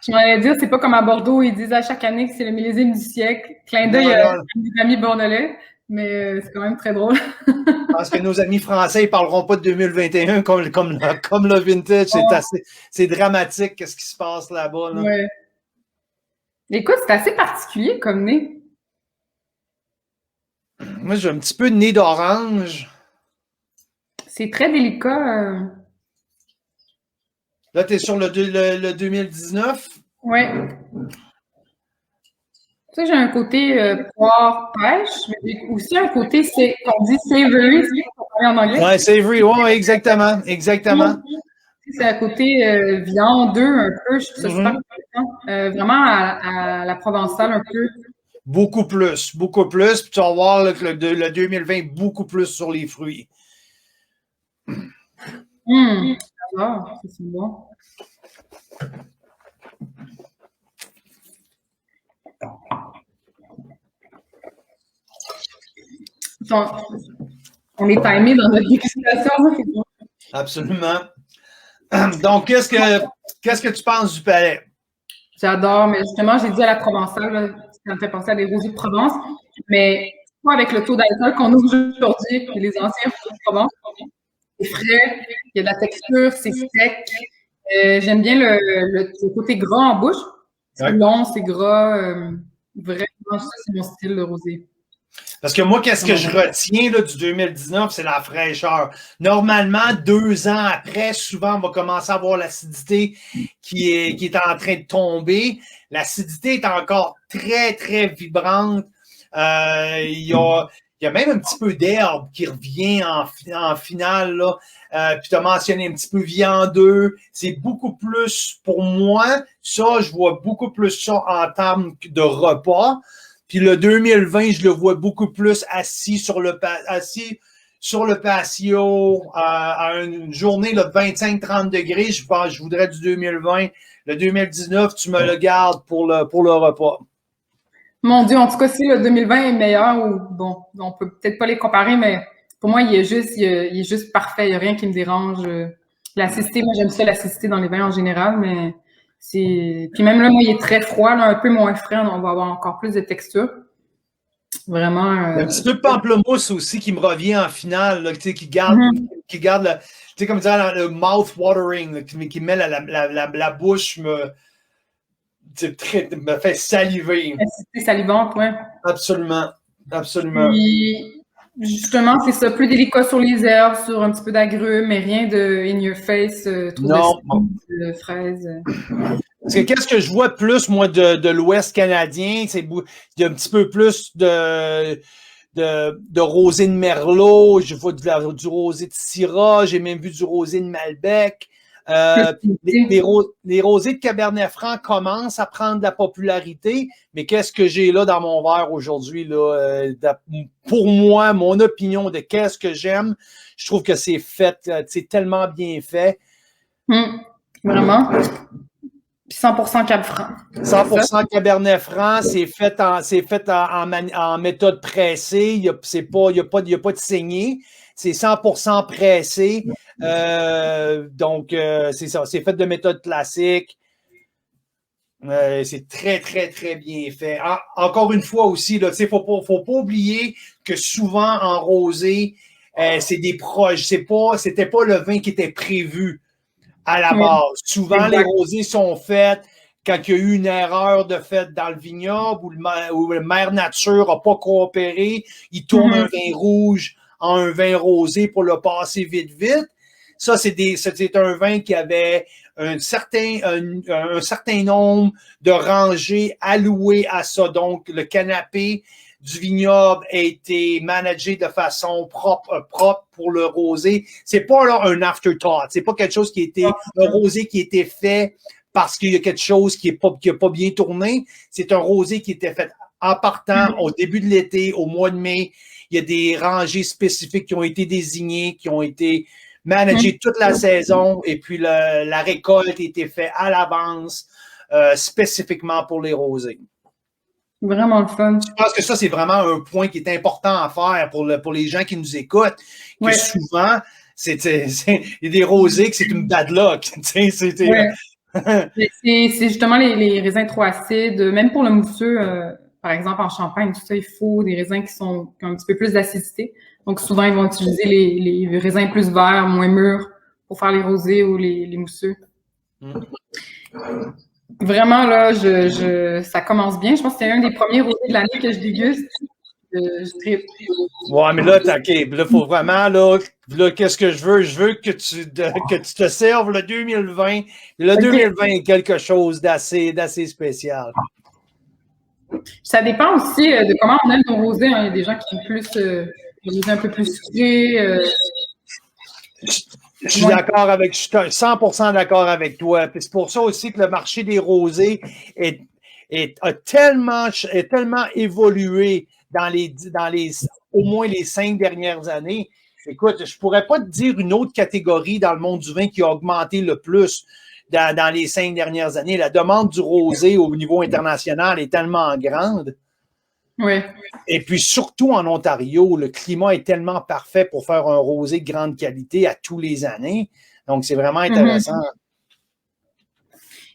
Je m'allais dire, c'est pas comme à Bordeaux, ils disent à chaque année que c'est le millésime du siècle. Clin d'œil à mes amis bordelais, mais c'est quand même très drôle. Je pense que nos amis français, ils parleront pas de 2021 comme le vintage. C'est dramatique, qu'est-ce qui se passe là-bas. Là. Ouais. Écoute, c'est assez particulier comme nez. Moi, j'ai un petit peu de nez d'orange. C'est très délicat. Là, tu es sur le 2019. Oui. Tu sais, j'ai un côté poire pêche, mais j'ai aussi un côté, qu'on dit savory, en anglais. Oui, savory, oui, exactement. Exactement. C'est un côté viandeux un peu, je trouve ça super intéressant. Vraiment à la provençale un peu. Beaucoup plus, beaucoup plus. Puis tu vas voir là, que le 2020, beaucoup plus sur les fruits. Alors, c'est bon. On est timé dans notre dégustation. Absolument. Donc, qu'est-ce que tu penses du palais? J'adore, mais justement, j'ai dit à la provençale, là, ça me fait penser à des rosiers de Provence, mais pas avec le taux d'alcool qu'on a aujourd'hui, puis les anciens rosiers de Provence. C'est frais, il y a de la texture, c'est sec. J'aime bien le côté gras en bouche. C'est long, c'est gras. Vraiment, ça, c'est mon style, le rosé. Parce que moi, qu'est-ce que je retiens là, du 2019, c'est la fraîcheur. Normalement, 2 ans après, souvent, on va commencer à voir l'acidité qui est en train de tomber. L'acidité est encore très, très vibrante. Il y a même un petit peu d'herbe qui revient en finale. Là. Puis tu as mentionné un petit peu viandeux. C'est beaucoup plus, pour moi, ça, je vois beaucoup plus ça en termes de repas. Puis le 2020, je le vois beaucoup plus assis sur le patio à une journée de 25-30 degrés. Je pense, je voudrais du 2020. Le 2019, tu me le gardes pour le repas. Mon Dieu, en tout cas, si le 2020 est meilleur, ou bon, on peut peut-être pas les comparer, mais pour moi, il est juste parfait. Il n'y a rien qui me dérange. L'acidité, moi, j'aime ça, l'acidité dans les vins en général, mais puis même là, moi, il est très froid, là, un peu moins frais, on va avoir encore plus de texture. Vraiment. Un petit peu de pamplemousse aussi qui me revient en finale, là, qui garde, le, comme dire, le mouth watering, là, qui met la bouche me fait saliver. C'est salivante, ouais. Absolument. Absolument. Puis, justement, c'est ça, plus délicat sur les herbes, sur un petit peu d'agrumes, mais rien de in your face, trop de fraises. Parce que qu'est-ce que je vois plus, moi, de l'Ouest canadien, il y a un petit peu plus de rosé de Merlot, je vois du rosé de Syrah, j'ai même vu du rosé de Malbec. Les rosés de Cabernet Franc commencent à prendre de la popularité, mais qu'est-ce que j'ai là dans mon verre aujourd'hui? Pour moi, mon opinion de qu'est-ce que j'aime, je trouve que c'est fait, c'est tellement bien fait. Vraiment. 100% Cab Franc. 100% Cabernet Franc, c'est fait en méthode pressée. Il n'y a pas de saignée. C'est 100% pressé. Donc, c'est ça. C'est fait de méthode classique. C'est très, très, très bien fait. Encore une fois aussi, il ne faut pas oublier que souvent en rosé, c'est des projets. C'était pas le vin qui était prévu à la base. Souvent, les rosés sont faits quand il y a eu une erreur de fait dans le vignoble où le mère nature n'a pas coopéré. Il tourne un vin rouge en un vin rosé pour le passer vite, vite. Ça, c'est un vin qui avait un certain nombre de rangées allouées à ça. Donc, le canapé du vignoble a été managé de façon propre pour le rosé. C'est pas là un afterthought. C'est pas quelque chose un rosé qui a été fait parce qu'il y a quelque chose qui a pas bien tourné. C'est un rosé qui était fait en partant au début de l'été, au mois de mai. Il y a des rangées spécifiques qui ont été désignées, qui ont été managées toute la saison, et puis la récolte a été faite à l'avance, spécifiquement pour les rosés. Vraiment le fun. Je pense que ça, c'est vraiment un point qui est important à faire pour les gens qui nous écoutent. Que souvent, il y a des rosés que c'est une bad luck. C'est justement les raisins trop acides. Même pour le mousseux, par exemple en Champagne, tout ça, il faut des raisins qui ont un petit peu plus d'acidité. Donc souvent, ils vont utiliser les raisins plus verts, moins mûrs, pour faire les rosés ou les mousseux. Vraiment, là, ça commence bien. Je pense que c'est un des premiers rosés de l'année que je déguste. Je tripe. Ouais, mais là, OK. Là, faut vraiment, là, qu'est-ce que je veux? Je veux que tu te serves le 2020. Le 2020 est quelque chose d'assez spécial. Ça dépend aussi de comment on aime ton rosé. Hein. Il y a des gens qui aiment plus le rosé un peu plus sucré. Je suis d'accord je suis 100% d'accord avec toi. Puis c'est pour ça aussi que le marché des rosés a tellement évolué dans au moins les 5 dernières années. Écoute, je pourrais pas te dire une autre catégorie dans le monde du vin qui a augmenté le plus dans les 5 dernières années. La demande du rosé au niveau international est tellement grande. Oui. Et puis surtout en Ontario, le climat est tellement parfait pour faire un rosé de grande qualité à tous les années. Donc, c'est vraiment intéressant.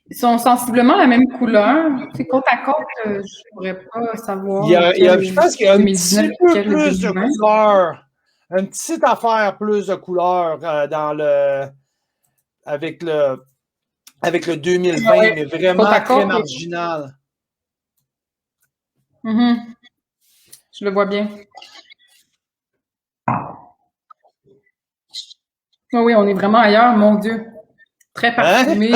Ils sont sensiblement la même couleur. C'est côte à côte, je ne pourrais pas savoir. Je pense qu'il y a un petit peu plus de couleur. Une petite affaire plus de couleur avec le 2020, mais vraiment très marginal. Mhm. Je le vois bien. Oui, oui, on est vraiment ailleurs, mon Dieu. Très Hein? parfumé,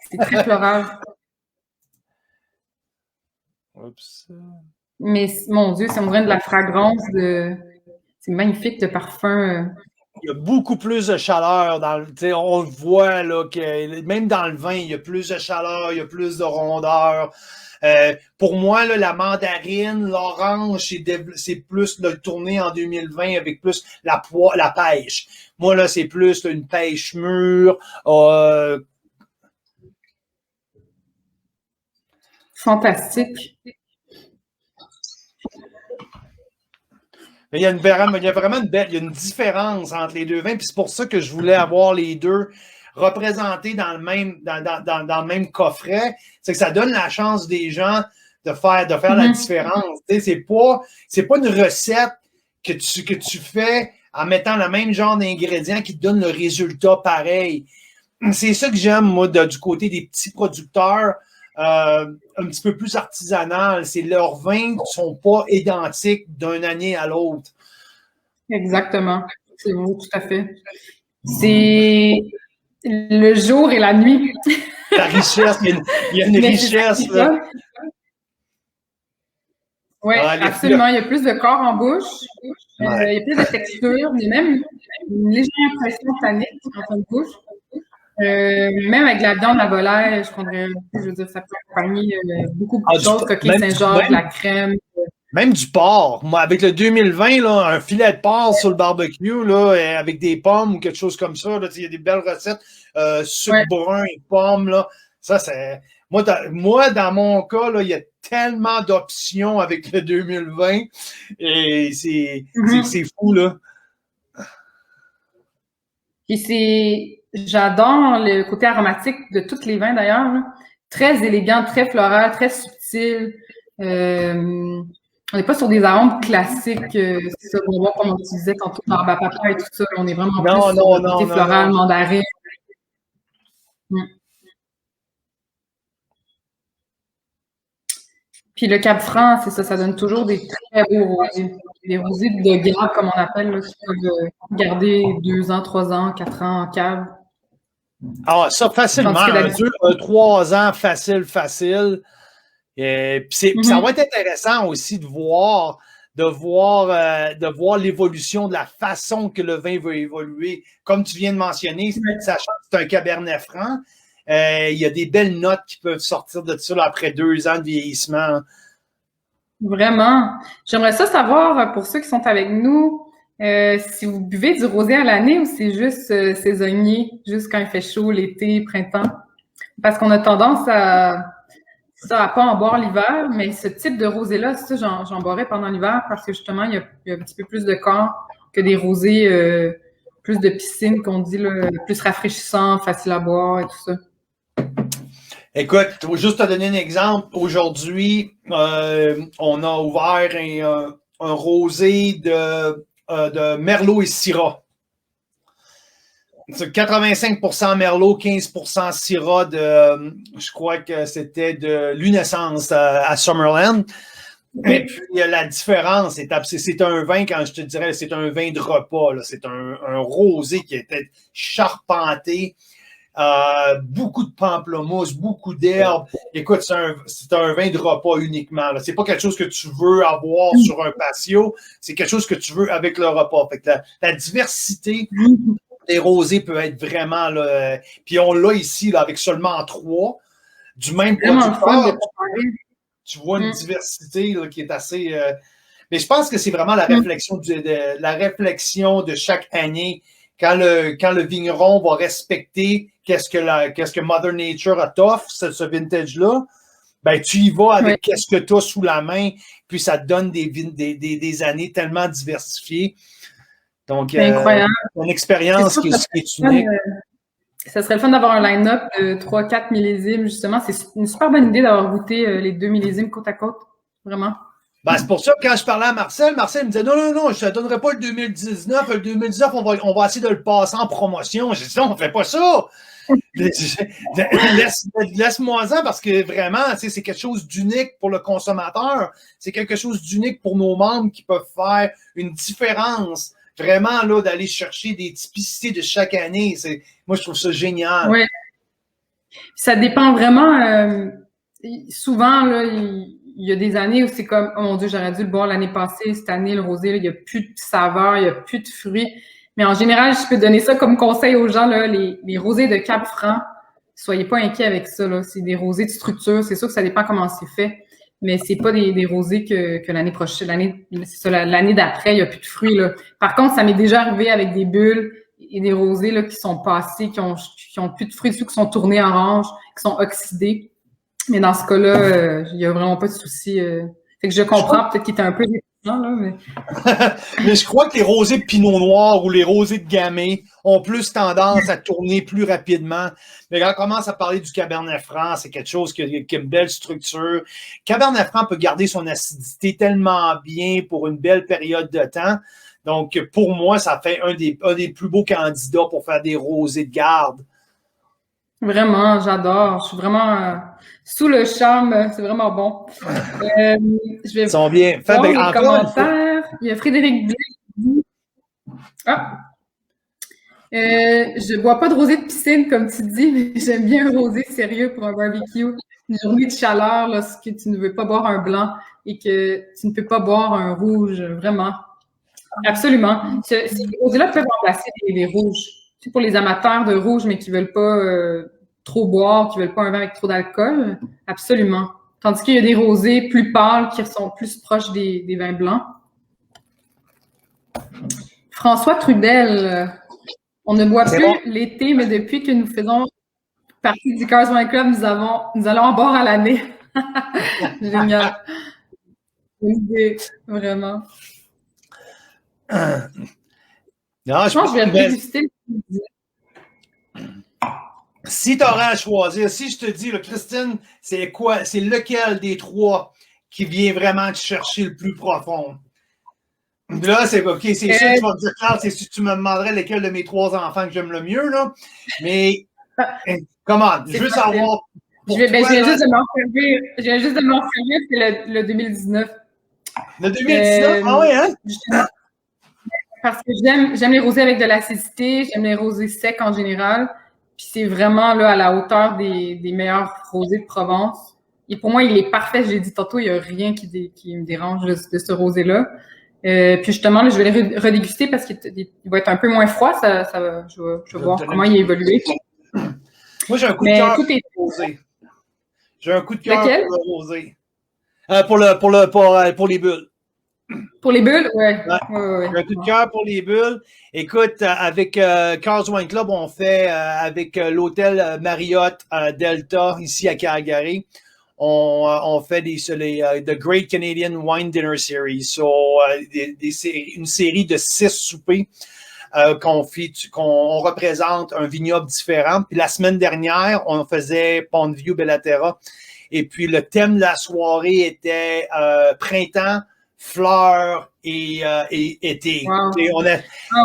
c'est très floral. Oups. Mais mon Dieu, ça me donne de la fragrance de. C'est magnifique le parfum. Il y a beaucoup plus de chaleur dans le, tu sais, on le voit là, que même dans le vin, il y a plus de chaleur, il y a plus de rondeur. Pour moi, là, la mandarine, l'orange, c'est plus le tourné en 2020 avec plus la pêche. Moi, là, c'est plus là, une pêche mûre. Fantastique. Il y a vraiment il y a une différence entre les deux vins, puis c'est pour ça que je voulais avoir les deux représentés dans le même, dans le même coffret. C'est que ça donne la chance des gens de faire la différence. Tu sais, c'est pas une recette que tu fais en mettant le même genre d'ingrédients qui te donne le résultat pareil. C'est ça que j'aime, moi, du côté des petits producteurs. Un petit peu plus artisanal. C'est leurs vins ne sont pas identiques d'une année à l'autre. Exactement. C'est vrai, tout à fait. C'est le jour et la nuit. La richesse, il y a une richesse. Oui, absolument. Il y a plus de corps en bouche. Il y a plus de texture. Il y a même une légère impression tannique en fin de bouche. Même avec de la viande à volaille, je veux dire, ça peut accompagner beaucoup de choses, coquilles Saint-Jacques, de la crème. Même du porc. Moi, avec le 2020, là, un filet de porc sur le barbecue, là, avec des pommes ou quelque chose comme ça, il y a des belles recettes. Sucre brun et pommes, là. Ça, c'est. Moi, dans mon cas, là, il y a tellement d'options avec le 2020 et c'est fou, là. Puis j'adore le côté aromatique de tous les vins d'ailleurs. Très élégant, très floral, très subtil. On n'est pas sur des arômes classiques, c'est ça, comme on utilisait tantôt dans Barbe à Papa et tout ça. On est vraiment plus sur le côté floral, mandarin. Puis le Cap Franc, c'est ça, ça donne toujours des très beaux rosés. Des rosés de garde, comme on appelle, là, qui peuvent garder 2 ans, 3 ans, 4 ans en cave. Ah, ça, facilement. 3 ans, facile. Et puis ça va être intéressant aussi de voir l'évolution de la façon que le vin va évoluer. Comme tu viens de mentionner, sachant que c'est un Cabernet Franc, il y a des belles notes qui peuvent sortir de ça là, après 2 ans de vieillissement. Vraiment. J'aimerais ça savoir, pour ceux qui sont avec nous, si vous buvez du rosé à l'année ou c'est juste saisonnier, juste quand il fait chaud, l'été, printemps. Parce qu'on a tendance à pas en boire l'hiver, mais ce type de rosé-là, ça, j'en boirais pendant l'hiver parce que justement, il y a un petit peu plus de corps que des rosés plus de piscine qu'on dit, là, plus rafraîchissants, faciles à boire et tout ça. Écoute, juste te donner un exemple. Aujourd'hui, on a ouvert un rosé de Merlot et Syrah. C'est 85% Merlot, 15% Syrah je crois que c'était de Lunescence à Summerland. Et puis, la différence, c'est un vin, quand je te dirais, c'est un vin de repas. C'est un rosé qui était charpenté. Beaucoup de pamplemousse, beaucoup d'herbes. Écoute, c'est un vin de repas uniquement. C'est pas quelque chose que tu veux avoir sur un patio, c'est quelque chose que tu veux avec le repas. Fait que la diversité des rosés peut être vraiment là. Puis on l'a ici là, avec seulement 3 du même producteur. Tu vois une diversité là, qui est assez. Mais je pense que c'est vraiment la réflexion de chaque année. Quand le vigneron va respecter qu'est-ce que Mother Nature a t'offre, ce vintage-là, ben tu y vas avec qu'est-ce que tu as sous la main, puis ça te donne des années tellement diversifiées. Donc, c'est incroyable. Une expérience qui est unique. Ça serait le fun d'avoir un line-up de 3-4 millésimes, justement. C'est une super bonne idée d'avoir goûté les 2 millésimes côte à côte. Vraiment. Ben, c'est pour ça que quand je parlais à Marcel me disait non, je ne te donnerai pas le 2019. Le 2019, on va essayer de le passer en promotion. J'ai dit non, on ne fait pas ça. Laisse-moi-en parce que vraiment, c'est quelque chose d'unique pour le consommateur. C'est quelque chose d'unique pour nos membres qui peuvent faire une différence. Vraiment, là, d'aller chercher des typicités de chaque année. Moi, je trouve ça génial. Oui. Ça dépend vraiment. Souvent, là, il y a des années où c'est comme, oh mon Dieu, j'aurais dû le boire l'année passée. Cette année, le rosé, là, il n'y a plus de saveur, il n'y a plus de fruits. Mais en général, je peux donner ça comme conseil aux gens, là, les rosés de Cap-Franc. Soyez pas inquiets avec ça, là. C'est des rosés de structure. C'est sûr que ça dépend comment c'est fait. Mais c'est pas des rosés que l'année prochaine, l'année d'après, il n'y a plus de fruits, là. Par contre, ça m'est déjà arrivé avec des bulles et des rosés, là, qui sont passés, qui ont plus de fruits dessus, qui sont tournés orange, qui sont oxydés. Mais dans ce cas-là, il n'y a vraiment pas de souci. Fait que je comprends peut-être qu'il était un peu déficient, là, mais... Mais je crois que les rosés de Pinot Noir ou les rosés de Gamay ont plus tendance à tourner plus rapidement. Mais quand on commence à parler du Cabernet Franc, c'est quelque chose qui a une belle structure. Cabernet Franc peut garder son acidité tellement bien pour une belle période de temps. Donc, pour moi, ça fait un des plus beaux candidats pour faire des rosés de garde. Vraiment, j'adore. Je suis vraiment sous le charme. C'est vraiment bon. Je vais Ils sont bien. voir les commentaires. Il y a Frédéric Blais. Ah! Je bois pas de rosé de piscine, comme tu dis, mais j'aime bien un rosé sérieux pour un barbecue. Une journée de chaleur, lorsque tu ne veux pas boire un blanc et que tu ne peux pas boire un rouge, vraiment. Absolument. Ces rosés-là peuvent remplacer les rouges. C'est pour les amateurs de rouge, mais qui veulent pas trop boire, qui veulent pas un vin avec trop d'alcool. Absolument. Tandis qu'il y a des rosés plus pâles qui sont plus proches des vins blancs. François Trudel, on ne boit plus l'été, mais depuis que nous faisons partie du Cars Wine Club, nous allons en boire à l'année. Génial. Bonne idée, vraiment. Non, je pense que je vais déguster. Si tu aurais à choisir, si je te dis, là, Christine, c'est lequel des trois qui vient vraiment te chercher le plus profond? Là, c'est OK, c'est sûr que tu vas me dire, Claire, c'est si tu me demanderais lequel de mes trois enfants que j'aime le mieux, là. Mais, comment? Je veux savoir. Je viens juste de m'en servir, c'est le 2019. Le 2019? Ah oui, hein? Parce que j'aime les rosés avec de l'acidité, j'aime les rosés secs en général. Puis c'est vraiment là à la hauteur des meilleurs rosés de Provence. Et pour moi, il est parfait. Je l'ai dit tantôt, il n'y a rien qui me dérange de ce rosé-là. Puis justement, là, je vais le redéguster parce qu'il va être un peu moins froid. Je vais voir comment il a évolué. Moi, j'ai un coup de cœur pour le rosé. J'ai un coup de cœur pour le rosé. Pour les bulles. Pour les bulles, ouais. J'ai un coup de cœur pour les bulles. Écoute, avec Cars Wine Club, on fait avec l'hôtel Marriott Delta ici à Calgary. On fait The Great Canadian Wine Dinner Series. So, une série de 6 soupers qu'on représente un vignoble différent. Puis la semaine dernière, on faisait Pont-de-Vue, Bellaterra. Et puis le thème de la soirée était printemps, fleurs et été. Wow.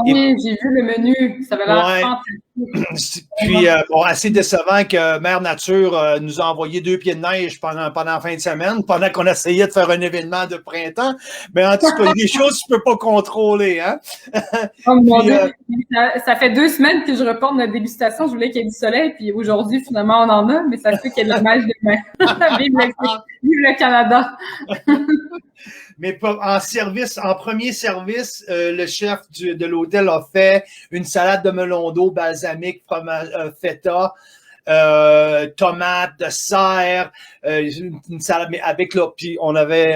Oui, j'ai vu le menu. Ça avait l'air fantastique. Puis, assez décevant que Mère Nature nous a envoyé 2 pieds de neige pendant la fin de semaine, pendant qu'on essayait de faire un événement de printemps. Mais en tout cas, il y a des choses que tu ne peux pas contrôler. Hein? Ça fait 2 semaines que je reporte notre dégustation. Je voulais qu'il y ait du soleil, puis aujourd'hui, finalement, on en a, mais ça fait qu'il y a de la neige demain. Vive le Canada! Mais en premier service, le chef de l'hôtel a fait une salade de melon d'eau, balsamique, fromage, feta, tomates, de serre, une salade avec puis on avait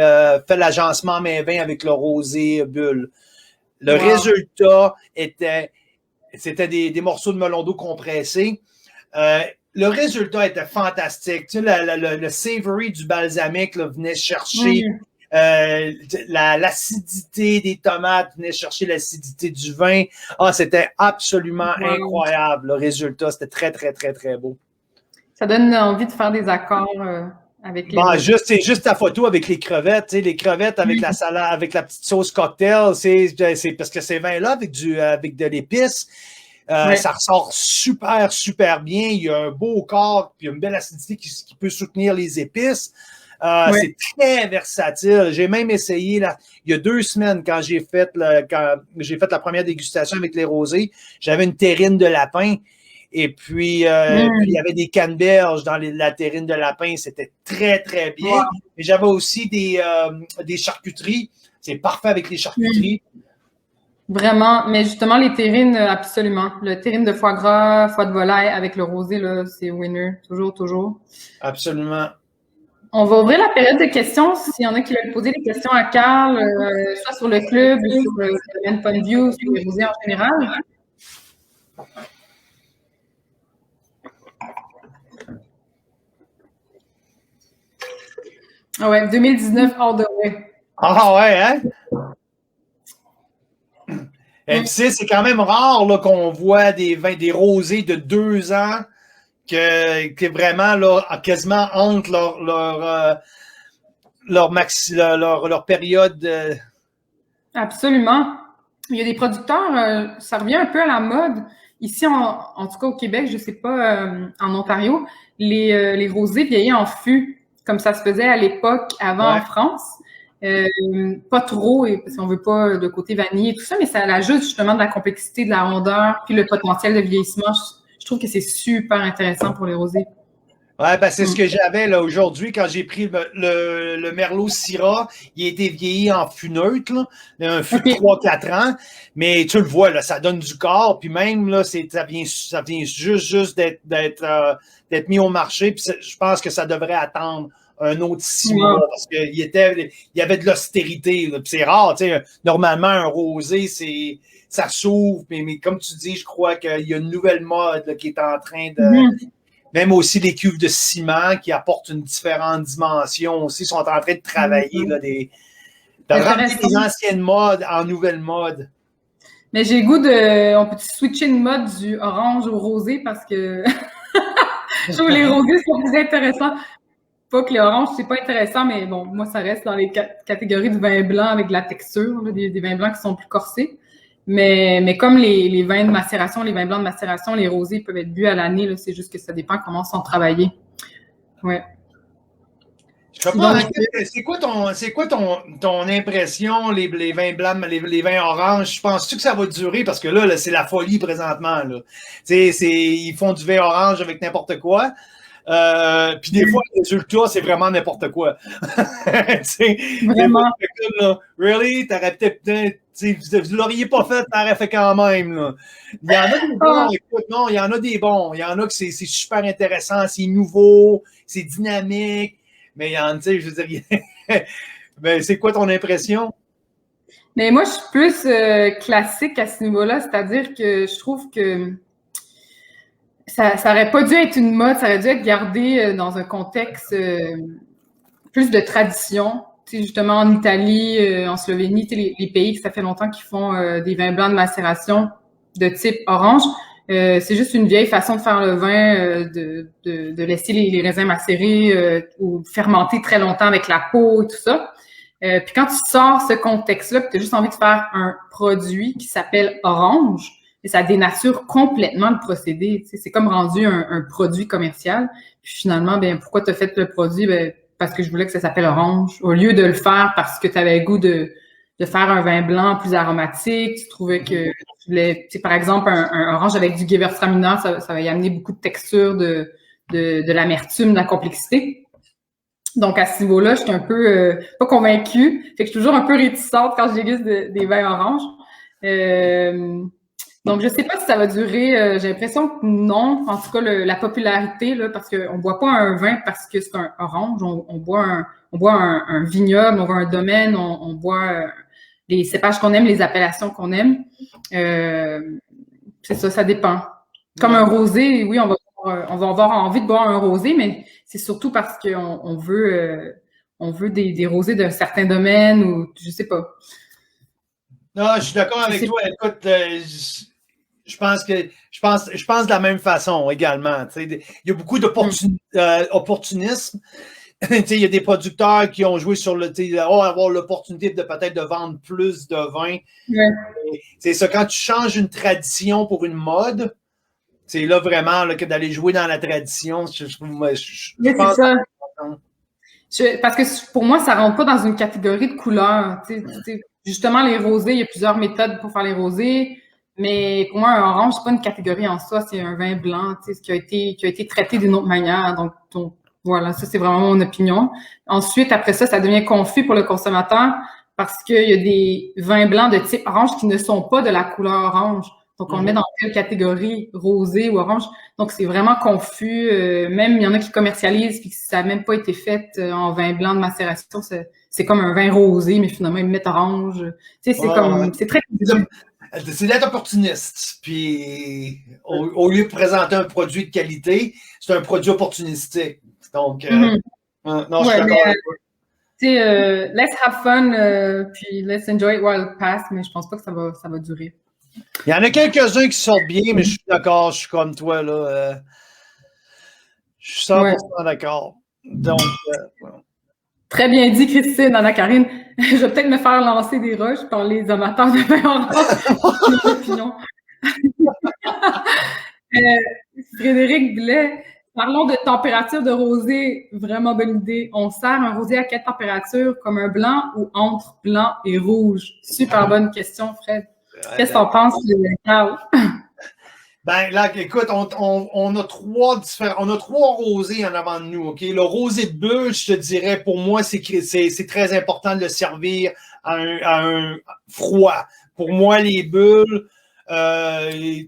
fait l'agencement main vin avec le rosé bulle. Le résultat c'était des morceaux de melon d'eau compressés. Le résultat était fantastique. Tu sais, le savory du balsamique là, venait chercher l'acidité des tomates, venait chercher l'acidité du vin. C'était absolument incroyable. Le résultat, c'était très, très, très, très beau. Ça donne envie de faire des accords avec les... C'est juste ta photo avec les crevettes. Tu sais, les crevettes avec la salade, avec la petite sauce cocktail, c'est parce que ces vins-là, avec de l'épice, Ça ressort super, super bien. Il y a un beau corps, puis une belle acidité qui peut soutenir les épices. C'est très versatile. J'ai même essayé, là, il y a 2 semaines, quand j'ai fait la première dégustation avec les rosés, j'avais une terrine de lapin. Et puis, il y avait des canneberges dans la terrine de lapin. C'était très, très bien. Wow. Et j'avais aussi des charcuteries. C'est parfait avec les charcuteries. Vraiment. Mais justement, les terrines, absolument. Le terrine de foie gras, foie de volaille avec le rosé, là, c'est winner. Toujours, toujours. Absolument. On va ouvrir la période de questions. S'il y en a qui veulent poser des questions à Carl, soit sur le club, ou sur le domaine Point de View, sur les rosés en général. Ah ouais, 2019 all the way. Ah ouais, hein? Et tu sais, c'est quand même rare là, qu'on voit des rosés de 2 ans que vraiment là, quasiment entre leur période. Absolument. Il y a des producteurs, ça revient un peu à la mode. Ici, en tout cas au Québec, je ne sais pas, en Ontario, les rosés vieillis en fût, comme ça se faisait à l'époque avant en France. Pas trop, parce qu'on veut pas de côté vanille et tout ça, mais ça ajoute justement de la complexité, de la rondeur, puis le potentiel de vieillissement. Je trouve que c'est super intéressant pour les rosés. Ouais, ben c'est ce que j'avais là aujourd'hui quand j'ai pris le Merlot Syrah. Il a été vieilli en fût neutre, là, un fût de 3-4 ans. Mais tu le vois, là, ça donne du corps. Puis même, là, ça vient juste d'être mis au marché. Puis je pense que ça devrait attendre un autre 6 mois parce qu'il y avait de l'austérité. Puis c'est rare, tu sais. Normalement, un rosé, ça s'ouvre. Mais comme tu dis, je crois qu'il y a une nouvelle mode là, qui est en train de... Même aussi les cuves de ciment qui apportent une différente dimension aussi, sont en train de travailler là, de ramener les anciennes modes en nouvelles modes. Mais j'ai le goût on peut switcher une mode du orange au rosé parce que je trouve les rosés sont plus intéressants. Pas que les oranges, c'est pas intéressant, mais bon, moi, ça reste dans les catégories du vin blanc avec de la texture, là, des vins blancs qui sont plus corsés. Mais comme les vins de macération, les vins blancs de macération, les rosés peuvent être bu à l'année, là, c'est juste que ça dépend comment ils sont travaillés. Ouais. C'est quoi ton impression, les vins blancs, les vins oranges? Penses-tu que ça va durer? Parce que là c'est la folie présentement. Là. Ils font du vin orange avec n'importe quoi. Puis des fois, le résultat, c'est vraiment n'importe quoi. Vraiment. Là, really? T'aurais peut-être, vous l'auriez pas fait, t'aurais fait quand même. Là. Il y en a des bons, écoute, non, il y en a des bons. Il y en a que c'est super intéressant, c'est nouveau, c'est dynamique. Mais il y en a, je veux dire, mais c'est quoi ton impression? Mais moi, je suis plus classique à ce niveau-là, c'est-à-dire que je trouve que ça aurait pas dû être une mode, ça aurait dû être gardé dans un contexte plus de tradition. Tu sais, justement, en Italie, en Slovénie, tu sais, les pays que ça fait longtemps qu'ils font des vins blancs de macération de type orange. C'est juste une vieille façon de faire le vin, de laisser les raisins macérer ou fermenter très longtemps avec la peau et tout ça. Puis quand tu sors ce contexte-là, puis tu as juste envie de faire un produit qui s'appelle orange, et ça dénature complètement le procédé. Tu sais, c'est comme rendu un produit commercial. Puis finalement, ben pourquoi tu as fait le produit? Ben, parce que je voulais que ça s'appelle orange. Au lieu de le faire parce que tu avais le goût de faire un vin blanc plus aromatique, tu trouvais que tu voulais, tu sais, par exemple, un orange avec du Gewürztraminer, ça va y amener beaucoup de texture, de l'amertume, de la complexité. Donc, à ce niveau-là, je suis un peu pas convaincue. Fait que je suis toujours un peu réticente quand je déguste des vins oranges. Donc, je sais pas si ça va durer. J'ai l'impression que non. En tout cas, la popularité, là, parce qu'on boit pas un vin parce que c'est un orange. On boit un vignoble, on boit un domaine, on boit les cépages qu'on aime, les appellations qu'on aime. C'est ça, ça dépend. Comme un rosé, oui, on va avoir envie de boire un rosé, mais c'est surtout parce qu'on veut des rosés d'un certain domaine ou je sais pas. Non, je suis d'accord avec toi. Écoute, je pense de la même façon également. Il y a beaucoup d'opportunisme. il y a des producteurs qui ont joué sur avoir l'opportunité de peut-être de vendre plus de vin. Ouais. C'est ça, quand tu changes une tradition pour une mode, c'est là vraiment là, que d'aller jouer dans la tradition. Je pense c'est ça. Parce que pour moi, ça rentre pas dans une catégorie de couleurs. Justement, les rosés, il y a plusieurs méthodes pour faire les rosés. Mais pour moi, un orange, c'est pas une catégorie en soi, c'est un vin blanc, qui a été traité d'une autre manière. Donc voilà, ça c'est vraiment mon opinion. Ensuite, après ça devient confus pour le consommateur parce qu'il y a des vins blancs de type orange qui ne sont pas de la couleur orange. Donc on le met dans quelle catégorie, rosé ou orange. Donc c'est vraiment confus. Même il y en a qui commercialisent puis que ça n'a même pas été fait en vin blanc de macération. C'est comme un vin rosé, mais finalement ils mettent orange. C'est très c'est d'être opportuniste. Puis, au lieu de présenter un produit de qualité, c'est un produit opportunistique. Donc, non, je suis d'accord avec toi. Let's have fun, puis let's enjoy it while it pass, mais je pense pas que ça va durer. Il y en a quelques-uns qui sortent bien, mais je suis d'accord, je suis comme toi, là. Je suis 100% d'accord. Donc, Très bien dit, Christine, Anna-Karine. Je vais peut-être me faire lancer des roches par les amateurs de vin orange. Frédéric Blais, parlons de température de rosé. Vraiment bonne idée. On sert un rosé à quelle température? Comme un blanc ou entre blanc et rouge? Super bonne question, Fred. Qu'est-ce que t'en penses, Carl? Ben là, écoute, on a trois rosés en avant de nous, OK? Le rosé de bulle, je te dirais, pour moi, c'est très important de le servir à un froid. Pour moi, les bulles, les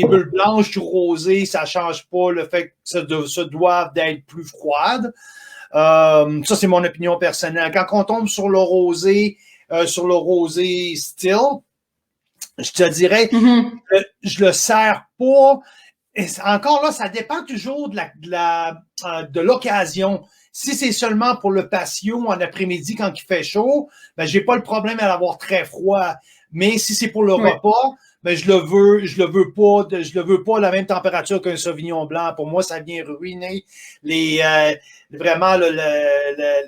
bulles blanches du rosé, ça change pas le fait que ça doivent d'être plus froides. Ça, c'est mon opinion personnelle. Quand on tombe sur le rosé still, je te dirais, je le sers pas. Et encore là, ça dépend toujours de l'occasion. Si c'est seulement pour le patio en après-midi quand il fait chaud, ben j'ai pas le problème à l'avoir très froid. Mais si c'est pour le repas, ben je le veux pas à la même température qu'un Sauvignon blanc. Pour moi, ça vient ruiner vraiment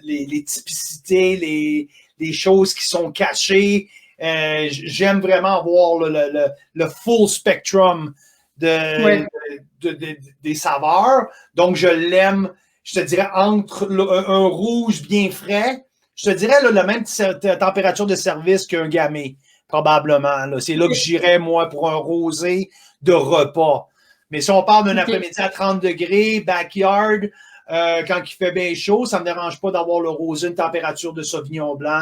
les typicités, les choses qui sont cachées. J'aime vraiment avoir le full spectrum des saveurs. Donc, je l'aime, je te dirais, entre un rouge bien frais, je te dirais la même température de service qu'un gamay, probablement. C'est là que j'irais, moi, pour un rosé de repas. Mais si on parle d'un après-midi à 30 degrés, backyard, quand il fait bien chaud, ça ne me dérange pas d'avoir le rosé, une température de Sauvignon blanc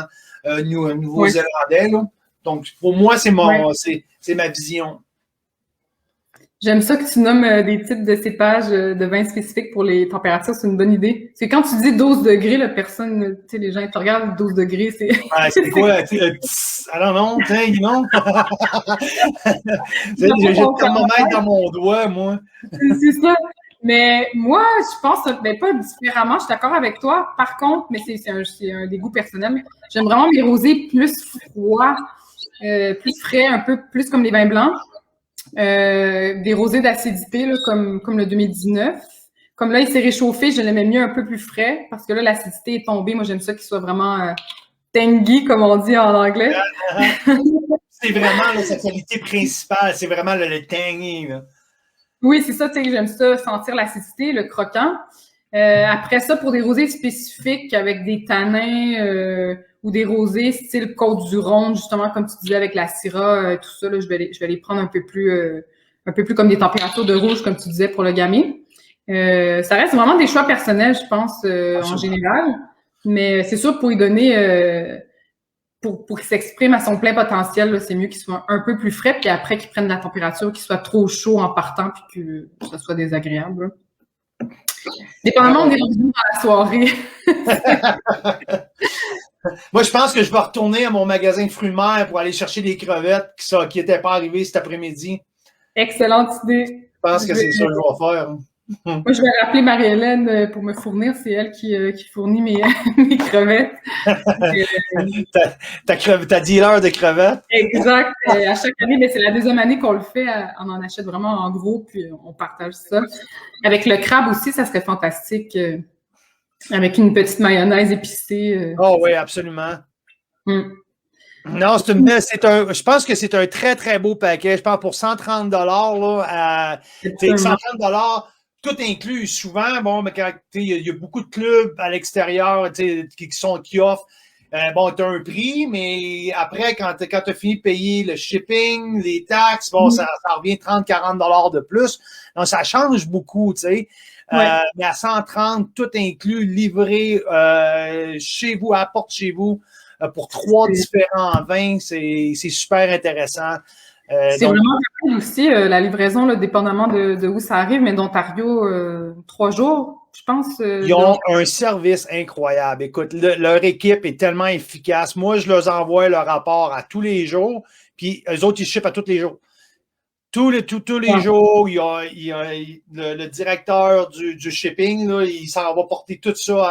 nouveau-zélandais. Là. Donc, pour moi, c'est ma vision. J'aime ça que tu nommes des types de cépages de vins spécifiques pour les températures, c'est une bonne idée. C'est quand tu dis 12 degrés, la personne, tu sais, les gens ils te regardent, 12 degrés, c'est... c'est quoi? Alors non, non. J'ai le thermomètre dans mon doigt, moi. C'est ça. Mais moi, je pense pas différemment, je suis d'accord avec toi. Par contre, mais c'est un dégoût personnel, j'aime vraiment mes rosés plus froids, plus frais, un peu plus comme les vins blancs. Des rosés d'acidité là, comme le 2019. Comme là, il s'est réchauffé, je l'aimais mieux un peu plus frais parce que là, l'acidité est tombée. Moi, j'aime ça qu'il soit vraiment tangy, comme on dit en anglais. C'est vraiment sa qualité principale, c'est vraiment le tangy. Là. Oui, c'est ça, tu sais, j'aime ça, sentir l'acidité, le croquant. Après ça, pour des rosés spécifiques avec des tanins ou des rosés style Côte-du-Rhône, justement, comme tu disais, avec la Syrah, tout ça, là, je vais les prendre un peu plus comme des températures de rouge, comme tu disais, pour le gamay. Ça reste vraiment des choix personnels, je pense, en général. Mais c'est sûr, pour y donner... Pour qu'il s'exprime à son plein potentiel, là, c'est mieux qu'il soit un peu plus frais, puis après qu'il prenne la température, qu'il soit trop chaud en partant, puis que ça soit désagréable. Là. Dépendamment, on est rendu dans la soirée. Moi, je pense que je vais retourner à mon magasin de fruits de mer pour aller chercher des crevettes qui n'étaient pas arrivées cet après-midi. Excellente idée. Je pense que c'est ça que je vais faire. Moi, je vais rappeler Marie-Hélène pour me fournir. C'est elle qui fournit mes crevettes. Ta dealer de crevettes. Exact. À chaque année, mais c'est la deuxième année qu'on le fait. On en achète vraiment en gros, puis on partage ça. Avec le crabe aussi, ça serait fantastique. Avec une petite mayonnaise épicée. Oh oui, absolument. Non, je pense que c'est un très, très beau paquet. Je pense pour 130 là, 130 tout inclus. Souvent, bon, mais quand il y a beaucoup de clubs à l'extérieur qui offrent bon, tu as un prix, mais après, quand tu as fini de payer le shipping, les taxes, bon, ça revient 30-40 de plus. Donc, ça change beaucoup, tu sais. Ouais. Mais à 130, tout inclus, livré chez vous, à la porte chez vous, pour 3 différents vins, c'est super intéressant. C'est vraiment rapide aussi, la livraison, là, dépendamment de où ça arrive, mais d'Ontario, 3 jours, je pense. Ils ont un service incroyable. Écoute, leur équipe est tellement efficace. Moi, je leur envoie le rapport à tous les jours, puis eux autres, ils shippent à tous les jours. Tous les jours, il y a le directeur du shipping, là, il s'en va porter tout ça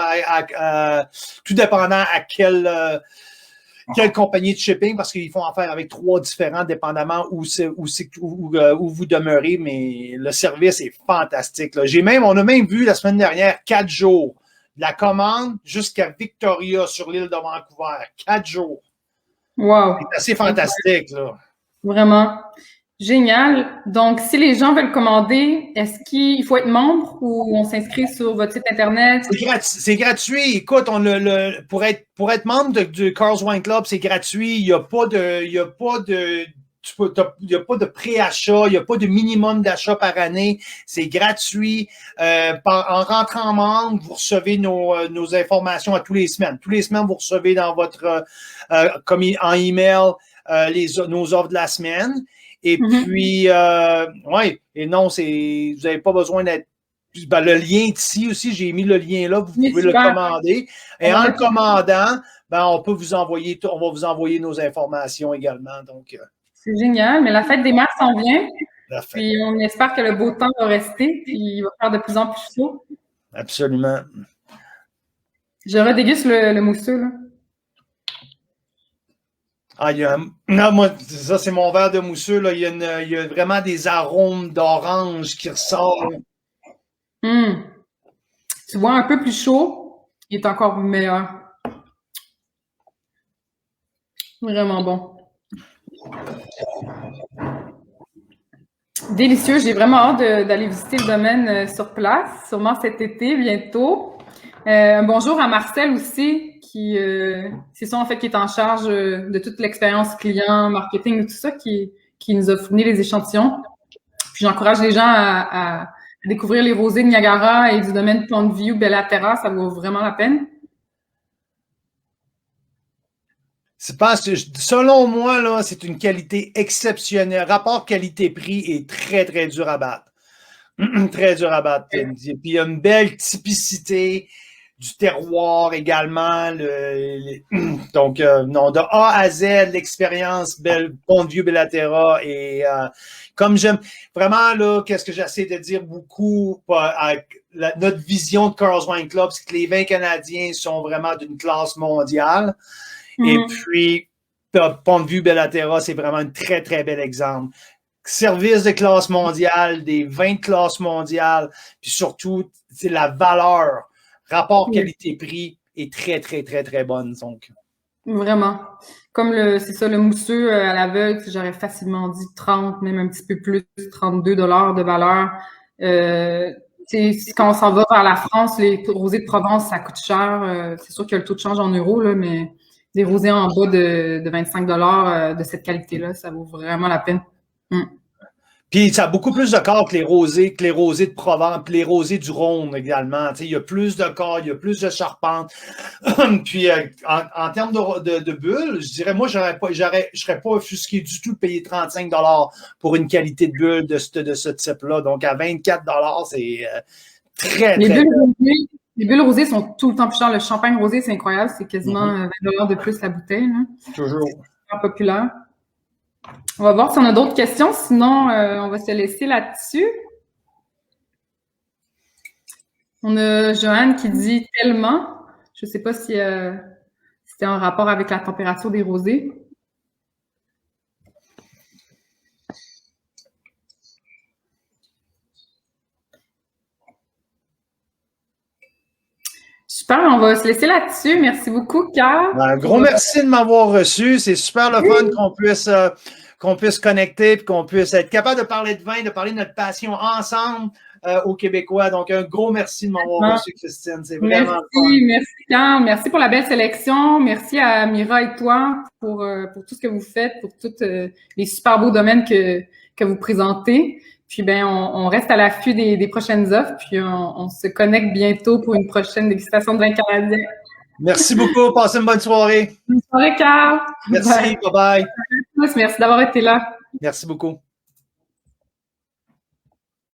tout dépendant à quelle compagnie de shipping, parce qu'ils font affaire avec 3 différents, dépendamment où vous demeurez, mais le service est fantastique. Là. On a même vu la semaine dernière 4 jours de la commande jusqu'à Victoria sur l'île de Vancouver. 4 jours. Wow. C'est assez fantastique, là. Vraiment. Génial. Donc, si les gens veulent commander, est-ce qu'il faut être membre ou on s'inscrit sur votre site Internet? C'est gratuit. Écoute, pour être membre du Carl's Wine Club, c'est gratuit. Il n'y a pas de préachat, il n'y a pas de minimum d'achat par année. C'est gratuit. En rentrant membre, vous recevez nos informations à tous les semaines. Tous les semaines, vous recevez dans votre comme en email nos offres de la semaine. Et puis, ouais, et non, vous n'avez pas besoin d'être. Ben, le lien ici aussi, j'ai mis le lien là, vous pouvez le commander. Et en le commandant, ben, on va vous envoyer nos informations également. Donc, c'est génial, mais la fête des mères s'en vient. Parfait. Puis on espère que le beau temps va rester, puis il va faire de plus en plus chaud. Absolument. Je redéguste le mousseux, là. Non, moi, ça, c'est mon verre de mousseux. Là. Il y a vraiment des arômes d'orange qui ressortent. Tu vois, un peu plus chaud, il est encore meilleur. Vraiment bon. Délicieux. J'ai vraiment hâte d'aller visiter le domaine sur place, sûrement cet été, bientôt. Bonjour à Marcel aussi, c'est ça en fait qui est en charge de toute l'expérience client, marketing et tout ça, qui nous a fourni les échantillons. Puis j'encourage les gens à découvrir les rosés de Niagara et du domaine Pondview, Bellaterra, ça vaut vraiment la peine. Selon moi, là, c'est une qualité exceptionnelle. Rapport qualité-prix est très, très dur à battre. Très dur à battre. Puis il y a une belle typicité du terroir également. Donc, non, de A à Z, l'expérience Pondview Bellaterra. Et comme j'aime vraiment, là, qu'est-ce que j'essaie de dire beaucoup avec notre vision de Carl's Wine Club, c'est que les vins canadiens sont vraiment d'une classe mondiale. Et puis, Pondview Bellaterra, c'est vraiment un très, très bel exemple. Service de classe mondiale, des vins de classe mondiale, puis surtout, c'est la valeur, rapport qualité-prix est très, très, très, très bonne. Donc. Vraiment. Comme c'est ça, le mousseux à l'aveugle, j'aurais facilement dit 30, même un petit peu plus, 32 de valeur. Quand on s'en va vers la France, les rosés de Provence, ça coûte cher. C'est sûr qu'il y a le taux de change en euros, là, mais des rosés en bas de 25 de cette qualité-là, ça vaut vraiment la peine. Puis ça a beaucoup plus de corps que les rosés de Provence, puis les rosés du Rhône également. Il y a plus de corps, il y a plus de charpente. Puis en termes de bulles, je dirais, moi, je serais pas offusqué du tout de payer 35 pour une qualité de bulle de ce type-là. Donc à 24 c'est très, très les bulles rosées sont tout le temps plus chères. Le champagne rosé, c'est incroyable. C'est quasiment 20 de plus la bouteille. Là. Toujours. C'est super populaire. On va voir si on a d'autres questions. Sinon, on va se laisser là-dessus. On a Joanne qui dit tellement. Je ne sais pas si c'était en rapport avec la température des rosés. Super, on va se laisser là-dessus. Merci beaucoup, Carl. Un gros merci de m'avoir reçu. C'est super le fun qu'on puisse connecter et qu'on puisse être capable de parler de vin, de parler de notre passion ensemble aux Québécois. Donc, un gros merci de m'avoir reçu, Christine. C'est vraiment fun. Merci, Carl. Merci pour la belle sélection. Merci à Mira et toi pour tout ce que vous faites, pour tous les super beaux domaines que vous présentez. Puis, on reste à l'affût des prochaines offres. Puis, on se connecte bientôt pour une prochaine dégustation de vin canadien. Merci beaucoup. Passez une bonne soirée. Bonne soirée, Carl. Merci. Bye-bye. Merci d'avoir été là. Merci beaucoup.